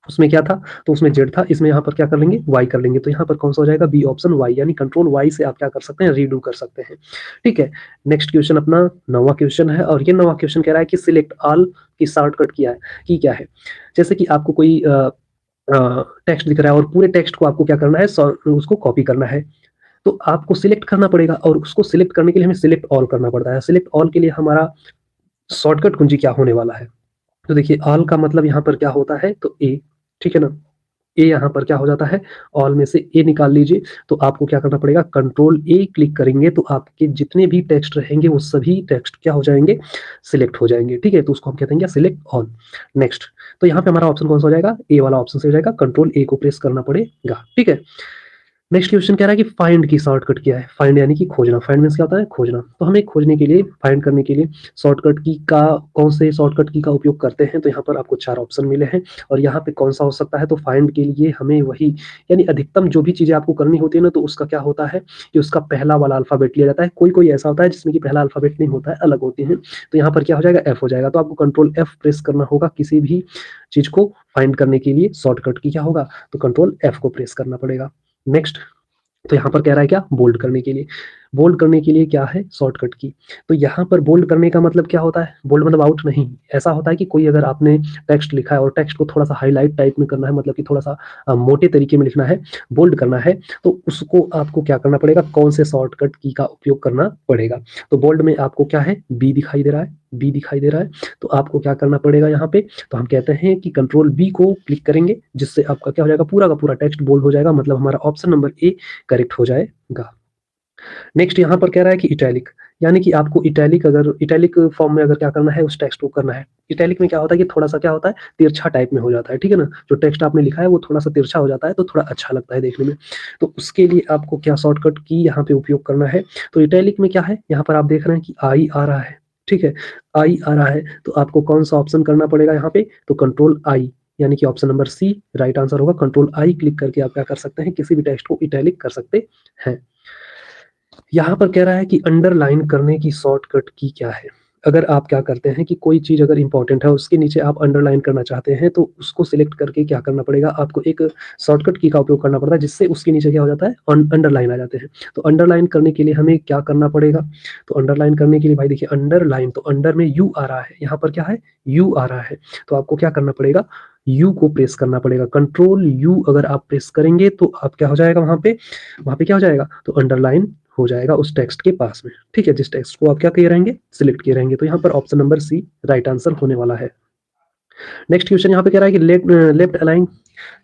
S1: उसमें क्या था, तो उसमें जेड था, इसमें यहाँ पर क्या कर लेंगे, वाई कर लेंगे, तो यहाँ पर कौन सा हो जाएगा, बी ऑप्शन वाई, यानी कंट्रोल वाई से आप क्या कर सकते हैं, रीडू कर सकते हैं, ठीक है। नेक्स्ट क्वेश्चन अपना 9वां क्वेश्चन है, और ये 9वां क्वेश्चन कह रहा है कि सिलेक्ट ऑल की शॉर्टकट किया है, कि क्या है। जैसे कि आपको कोई टेक्स्ट दिख रहा है और पूरे टेक्स्ट को आपको क्या करना है, उसको कॉपी करना है, तो आपको सिलेक्ट करना पड़ेगा, और उसको सिलेक्ट करने के लिए हमें सिलेक्ट ऑल करना पड़ता है। सिलेक्ट ऑल के लिए हमारा शॉर्टकट कुंजी क्या होने वाला है, तो देखिए ऑल का मतलब यहाँ पर क्या होता है, तो ए, ठीक है ना। ए यहाँ पर क्या हो जाता है, ऑल में से ए निकाल लीजिए, तो आपको क्या करना पड़ेगा, कंट्रोल ए क्लिक करेंगे तो आपके जितने भी टेक्स्ट रहेंगे वो सभी टेक्स्ट क्या हो जाएंगे, सिलेक्ट हो जाएंगे, ठीक है। तो उसको हम कहते हैं सिलेक्ट ऑल। नेक्स्ट, तो यहाँ पे हमारा ऑप्शन कौन सा हो जाएगा, ए वाला ऑप्शन से हो जाएगा, कंट्रोल ए को प्रेस करना पड़ेगा, ठीक है। नेक्स्ट क्वेश्चन कह रहा है कि फाइंड की शॉर्टकट क्या है। फाइंड यानी कि खोजना, फाइंड मींस क्या होता है, खोजना। तो हमें खोजने के लिए, फाइंड करने के लिए शॉर्टकट की का, कौन से शॉर्टकट की का उपयोग करते हैं, तो यहाँ पर आपको 4 ऑप्शन मिले हैं, और यहाँ पे कौन सा हो सकता है, तो फाइंड के लिए हमें वही, यानी अधिकतम जो भी चीजें आपको करनी होती है ना, तो उसका क्या होता है कि उसका पहला वाला अल्फाबेट लिया जाता है। कोई कोई ऐसा होता है जिसमें कि पहला अल्फाबेट नहीं होता है, अलग होते हैं, तो यहाँ पर क्या हो जाएगा, एफ हो जाएगा। तो आपको कंट्रोल एफ प्रेस करना होगा किसी भी चीज को फाइंड करने के लिए। शॉर्टकट की क्या होगा, तो कंट्रोल एफ को प्रेस करना पड़ेगा। नेक्स्ट, तो यहाँ पर कह रहा है क्या, बोल्ड करने के लिए। बोल्ड करने के लिए क्या है, शॉर्टकट की। तो यहाँ पर बोल्ड करने का मतलब क्या होता है, बोल्ड मतलब आउट नहीं, ऐसा होता है कि कोई अगर आपने टेक्स्ट लिखा है और टेक्स्ट को थोड़ा सा हाईलाइट टाइप में करना है, मतलब कि थोड़ा सा मोटे तरीके में लिखना है, बोल्ड करना है, तो उसको आपको क्या करना पड़ेगा, कौन से शॉर्टकट की का उपयोग करना पड़ेगा। तो बोल्ड में आपको क्या है, बी दिखाई दे रहा है, बी दिखाई दे रहा है, तो आपको क्या करना पड़ेगा यहाँ पे, तो हम कहते हैं कि कंट्रोल बी को क्लिक करेंगे, जिससे आपका क्या हो जाएगा, पूरा का पूरा टेक्स्ट बोल्ड हो जाएगा, मतलब हमारा ऑप्शन नंबर ए करेक्ट हो जाएगा। नेक्स्ट यहाँ पर कह रहा है कि इटैलिक, यानी कि आपको इटैलिक, अगर इटैलिक फॉर्म में अगर क्या करना है, उस टेक्स्ट को करना है। इटैलिक में क्या होता है कि थोड़ा सा क्या होता है, तिरछा टाइप में हो जाता है, ठीक है ना। जो टेक्स्ट आपने लिखा है वो थोड़ा सा तिरछा हो जाता है, तो थोड़ा अच्छा लगता है देखने में। तो उसके लिए आपको क्या शॉर्टकट की यहाँ पे उपयोग करना है, तो इटैलिक में क्या है, यहाँ पर आप देख रहे हैं कि आई आ रहा है, ठीक है, आई आ रहा है, तो आपको कौन सा ऑप्शन करना पड़ेगा यहाँ पे, तो कंट्रोल आई, यानी कि option number C right answer होगा। कंट्रोल आई क्लिक करके आप क्या कर सकते हैं, किसी भी टेक्स्ट को इटैलिक कर सकते हैं। यहाँ पर कह रहा है कि अंडरलाइन करने की शॉर्टकट की क्या है। अगर आप क्या करते हैं कि कोई चीज अगर इंपॉर्टेंट है, उसके नीचे आप अंडरलाइन करना चाहते हैं, तो उसको सिलेक्ट करके क्या करना पड़ेगा, आपको एक शॉर्टकट की का उपयोग करना पड़ता है, जिससे उसके नीचे क्या हो जाता है, अंडरलाइन आ जाते हैं। तो अंडरलाइन करने के लिए हमें क्या करना पड़ेगा, तो अंडरलाइन करने के लिए भाई देखिए, अंडरलाइन तो अंडर में यू आ रहा है, यहाँ पर क्या है, यू आ रहा है, तो आपको क्या करना पड़ेगा, यू को प्रेस करना पड़ेगा। कंट्रोल यू अगर आप प्रेस करेंगे तो आप क्या हो जाएगा, वहां पे क्या हो जाएगा, तो अंडरलाइन हो जाएगा उस टेक्स्ट के पास में, ठीक है, जिस टेक्स्ट को आप क्या किए रहेंगे, सिलेक्ट किए रहेंगे। तो यहाँ पर option number C right answer होने वाला है। नेक्स्ट क्वेश्चन यहाँ पे कह रहा है कि लेफ्ट अलाइन,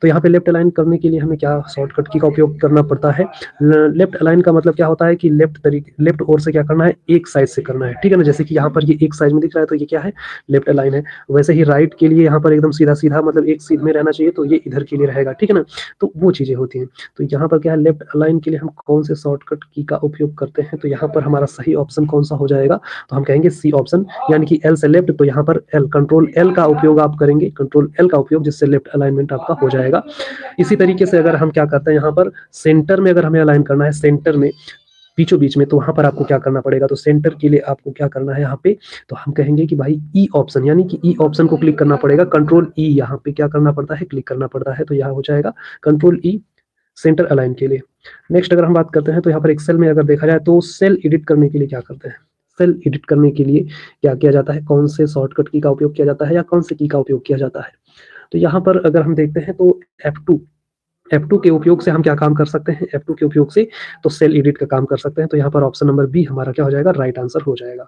S1: तो यहाँ पे लेफ्ट अलाइन करने के लिए हमें क्या शॉर्टकट की का उपयोग करना पड़ता है। लेफ्ट अलाइन का मतलब क्या होता है कि लेफ्ट ओर से क्या करना है, एक साइड से करना है, ठीक है ना। जैसे कि यहाँ पर ये एक साइड में दिख रहा है, तो ये क्या है, लेफ्ट अलाइन है। वैसे ही राइट के लिए यहाँ पर एकदम सीधा सीधा, मतलब एक सीध में रहना चाहिए, तो ये इधर के लिए रहेगा, ठीक है ना। तो वो चीजें होती हैं। तो यहाँ पर क्या है, लेफ्ट अलाइन के लिए हम कौन से शॉर्टकट की का उपयोग करते हैं, तो यहाँ पर हमारा सही ऑप्शन कौन सा हो जाएगा, तो हम कहेंगे सी ऑप्शन, यानी कि एल से लेफ्ट, तो यहाँ पर एल, कंट्रोल एल का उपयोग आप करेंगे, कंट्रोल एल का उपयोग, जिससे लेफ्ट अलाइनमेंट आपका हो जाएगा। इसी तरीके से अगर हम क्या करते हैं, यहाँ पर सेंटर में अगर हमें अलाइन करना है, सेंटर में बीचों बीच में, तो वहां पर आपको क्या करना पड़ेगा, तो सेंटर के लिए आपको क्या करना है यहाँ पे, तो हम कहेंगे कि भाई ई ऑप्शन, यानी कि ई ऑप्शन को क्लिक करना पड़ेगा। कंट्रोल ई यहाँ पे क्या करना पड़ता है, क्लिक करना पड़ता है, तो यहाँ हो जाएगा कंट्रोल ई सेंटर अलाइन के लिए। नेक्स्ट अगर हम बात करते हैं, तो यहाँ पर एक्सेल में अगर देखा जाए, तो सेल एडिट करने के लिए क्या करते हैं, सेल एडिट करने के लिए क्या किया जाता है, कौन से शॉर्टकट की का उपयोग किया जाता है, या कौन से की का उपयोग किया जाता है। तो यहाँ पर अगर हम देखते हैं, तो F2 F2 के उपयोग से हम क्या काम कर सकते हैं, F2 के उपयोग से तो सेल एडिट का काम कर सकते हैं। तो यहाँ पर ऑप्शन नंबर बी हमारा क्या हो जाएगा, राइट आंसर हो जाएगा।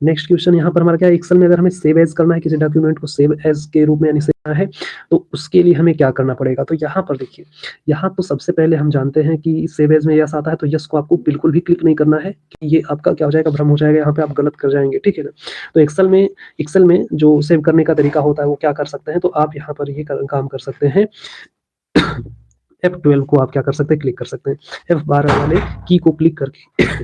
S1: नेक्स्ट क्वेश्चन यहाँ पर हमारा क्या है, एक्सेल में अगर हमें सेव एज करना है, किसी डॉक्यूमेंट को सेव एज के रूप में यानी सेव करना है, तो उसके लिए हमें क्या करना पड़ेगा। तो यहाँ पर देखिए, यहाँ तो सबसे पहले हम जानते हैं कि सेव एज में यस आता है, तो यस को आपको बिल्कुल भी क्लिक नहीं करना है कि ये आपका क्या हो जाएगा, भ्रम हो जाएगा, यहाँ पे आप गलत कर जाएंगे, ठीक है ना। तो एक्सेल में जो सेव करने का तरीका होता है वो क्या कर सकते हैं, तो आप यहाँ पर ये काम कर सकते हैं, F12 को आप क्या कर सकते हैं, क्लिक कर सकते हैं। F12 वाले की को क्लिक करके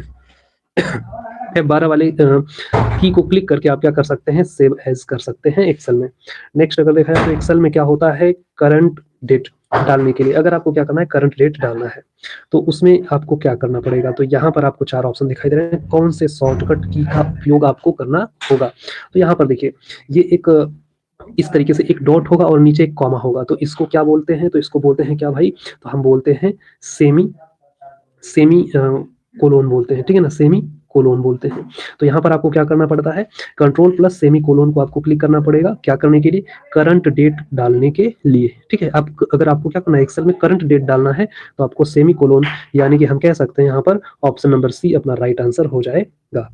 S1: F12 वाले की को क्लिक करके आप क्या कर सकते हैं, सेव एज कर सकते हैं एक्सेल में। नेक्स्ट अगर देखा जाए तो एक्सेल में क्या होता है, करंट डेट डालने के लिए अगर आपको क्या करना है, करंट डेट डालना है, तो उसमें आपको क्या करना पड़ेगा। तो यहाँ पर आपको 4 ऑप्शन दिखाई दे रहे हैं, कौन से शॉर्टकट की का उपयोग आपको करना होगा। तो यहाँ पर देखिए, ये एक इस तरीके से एक डॉट होगा और नीचे एक कॉमा होगा, तो इसको क्या बोलते हैं, तो इसको बोलते हैं क्या भाई, तो हम बोलते हैं सेमी सेमी कोलोन बोलते हैं, ठीक है ना, सेमी कोलोन बोलते हैं। तो यहाँ पर आपको क्या करना पड़ता है, कंट्रोल प्लस सेमी कोलोन को आपको क्लिक करना पड़ेगा, क्या करने के लिए, करंट डेट डालने के लिए, ठीक है। आप अगर आपको क्या करना है, एक्सेल में करंट डेट डालना है, तो आपको सेमी कोलोन यानी कि हम कह सकते हैं यहाँ पर ऑप्शन नंबर सी अपना राइट आंसर हो जाएगा।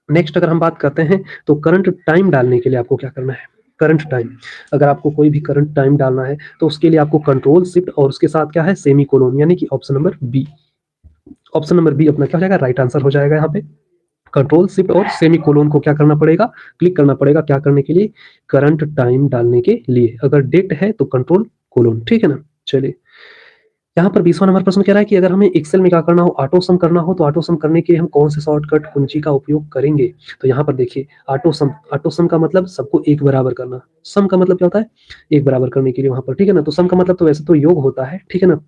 S1: नेक्स्ट अगर हम बात करते हैं तो करंट टाइम डालने के लिए आपको क्या करना है, करंट टाइम, अगर आपको कोई भी करंट टाइम डालना है तो उसके लिए आपको कंट्रोल शिफ्ट और उसके साथ क्या है, सेमी कोलोन, यानी कि option number B, option number B अपना क्या हो जाएगा, राइट आंसर हो जाएगा। यहाँ पे कंट्रोल शिफ्ट और सेमी कोलोन को क्या करना पड़ेगा, क्लिक करना पड़ेगा, क्या करने के लिए, करंट टाइम डालने के लिए। अगर डेट है तो कंट्रोल कोलोन, ठीक है ना। चलिए, यहाँ पर 20वां नंबर प्रश्न कह रहा है कि अगर हमें एक्सेल में क्या करना हो, ऑटो सम करना हो, तो ऑटो सम करने के लिए हम कौन से शॉर्टकट कुंजी का उपयोग करेंगे। तो यहाँ पर देखिए, ऑटो सम का मतलब सबको एक बराबर करना, सम का मतलब क्या होता है, एक बराबर करने के लिए वहां पर, ठीक है ना। तो सम का मतलब तो वैसे तो योग होता है, ठीक है ना,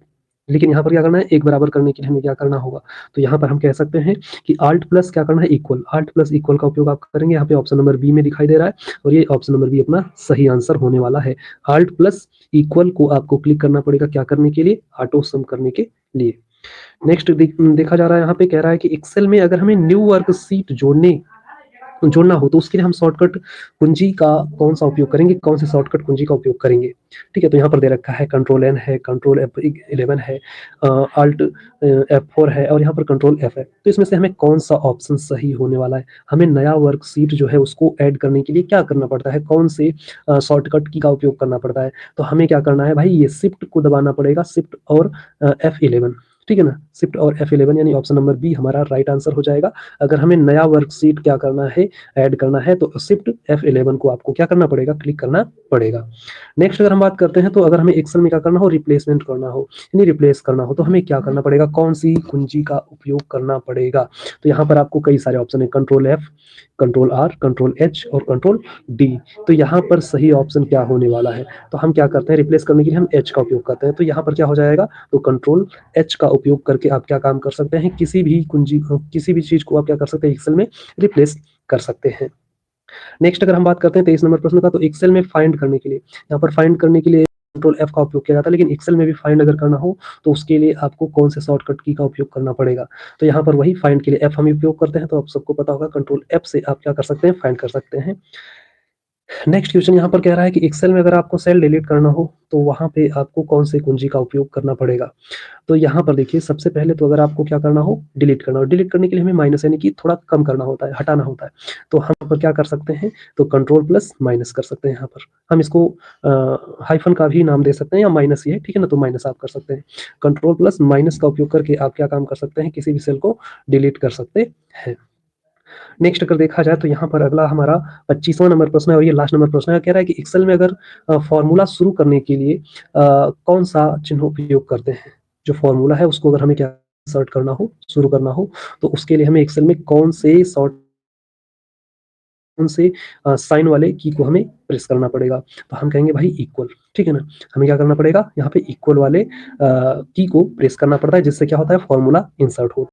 S1: लेकिन यहाँ पर क्या करना है, एक बराबर करने के लिए हमें क्या करना होगा। तो यहाँ पर हम कह सकते हैं कि आल्ट प्लस क्या करना है, इक्वल, आल्ट प्लस इक्वल का उपयोग आप करेंगे। यहाँ पे ऑप्शन नंबर बी में दिखाई दे रहा है और ये ऑप्शन नंबर बी अपना सही आंसर होने वाला है। आल्ट प्लस इक्वल को आपको क्लिक करना पड़ेगा, क्या करने के लिए, ऑटो सम करने के लिए। नेक्स्ट देखा जा रहा है, यहाँ पे कह रहा है कि एक्सेल में अगर हमें न्यू वर्कशीट जोड़ना हो तो उसके लिए हम शॉर्टकट कुंजी का कौन सा उपयोग करेंगे, कौन से शॉर्टकट कुंजी का उपयोग करेंगे। ठीक है, तो यहाँ पर दे रखा है कंट्रोल एन है, कंट्रोल F11 है, अल्ट F4 है और यहाँ पर कंट्रोल F है। तो इसमें से हमें कौन सा ऑप्शन सही होने वाला है, हमें नया वर्कशीट जो है उसको ऐड करने के लिए क्या करना पड़ता है, कौन से शॉर्टकट की का उपयोग करना पड़ता है। तो हमें क्या करना है भाई, ये शिफ्ट को दबाना पड़ेगा, शिफ्ट और F11, ठीक है ना, शिफ्ट और F11 यानी ऑप्शन नंबर बी हमारा राइट आंसर हो जाएगा। अगर हमें नया वर्कशीट क्या करना है, ऐड करना है, तो शिफ्ट F11 को आपको क्या करना पड़ेगा, क्लिक करना पड़ेगा। नेक्स्ट अगर हम बात करते हैं तो अगर हमें एक्सेल में क्या करना हो, रिप्लेसमेंट करना हो यानी रिप्लेस करना हो, तो हमें क्या करना पड़ेगा, कौन सी कुंजी का उपयोग करना पड़ेगा। तो यहाँ पर आपको कई सारे ऑप्शन है, control F, control R, control H और कंट्रोल D। तो यहाँ पर सही ऑप्शन क्या होने वाला है, तो हम क्या करते हैं, रिप्लेस करने के लिए हम H का उपयोग करते हैं। तो यहाँ पर क्या हो जाएगा, तो कंट्रोल H का उपयोग करके आप क्या काम कर सकते हैं, किसी भी कुंजी, किसी भी चीज को आप क्या कर सकते हैं, एक्सेल में रिप्लेस कर सकते हैं। नेक्स्ट अगर हम बात करते हैं 23 नंबर प्रश्न का, तो एक्सेल में फाइंड करने के लिए, यहाँ पर फाइंड करने के लिए कंट्रोल F का उपयोग किया जाता है, लेकिन एक्सेल में भी फाइंड अगर करना हो तो उसके लिए आपको कौन से शॉर्टकट की का उपयोग करना पड़ेगा। तो यहाँ पर वही फाइंड के लिए F हम उपयोग करते हैं, तो आप सबको पता होगा कंट्रोल F से आप क्या कर सकते हैं, फाइंड कर सकते हैं। नेक्स्ट क्वेश्चन यहाँ पर कह रहा है कि एक्सेल में अगर आपको सेल डिलीट करना हो तो वहां पे आपको कौन से कुंजी का उपयोग करना पड़ेगा। तो यहाँ पर देखिए, सबसे पहले तो अगर आपको क्या करना हो, डिलीट करना हो, डिलीट करने के लिए हमें माइनस यानी कि थोड़ा कम करना होता है, हटाना होता है। तो हम यहाँ पर क्या कर सकते हैं, तो कंट्रोल प्लस माइनस कर सकते हैं। यहाँ पर हम इसको हाइफन का भी नाम दे सकते हैं या माइनस ही है, ठीक है ना, तो माइनस आप कर सकते हैं। कंट्रोल प्लस माइनस का उपयोग करके आप क्या काम कर सकते हैं, किसी भी सेल को डिलीट कर सकते हैं। नेक्स्ट अगर देखा जाए तो यहाँ पर अगला हमारा 25वां नंबर प्रश्न है और ये लास्ट नंबर प्रश्न है। कह रहा है कि एक्सेल में अगर फॉर्मूला शुरू करने के लिए कौन सा चिन्ह उपयोग करते हैं। जो फॉर्मूला है उसको अगर हमें क्या सर्ट करना हो, शुरू करना हो, तो उसके लिए हमें एक्सेल में कौन से साइन वाले की को हमें प्रेस करना पड़ेगा। तो हम कहेंगे भाई इक्वल, ठीक है ना, हमें क्या करना पड़ेगा, यहाँ पे इक्वल वाले की को प्रेस करना पड़ता है, जिससे क्या होता है, फॉर्मूला इंसर्ट होता है।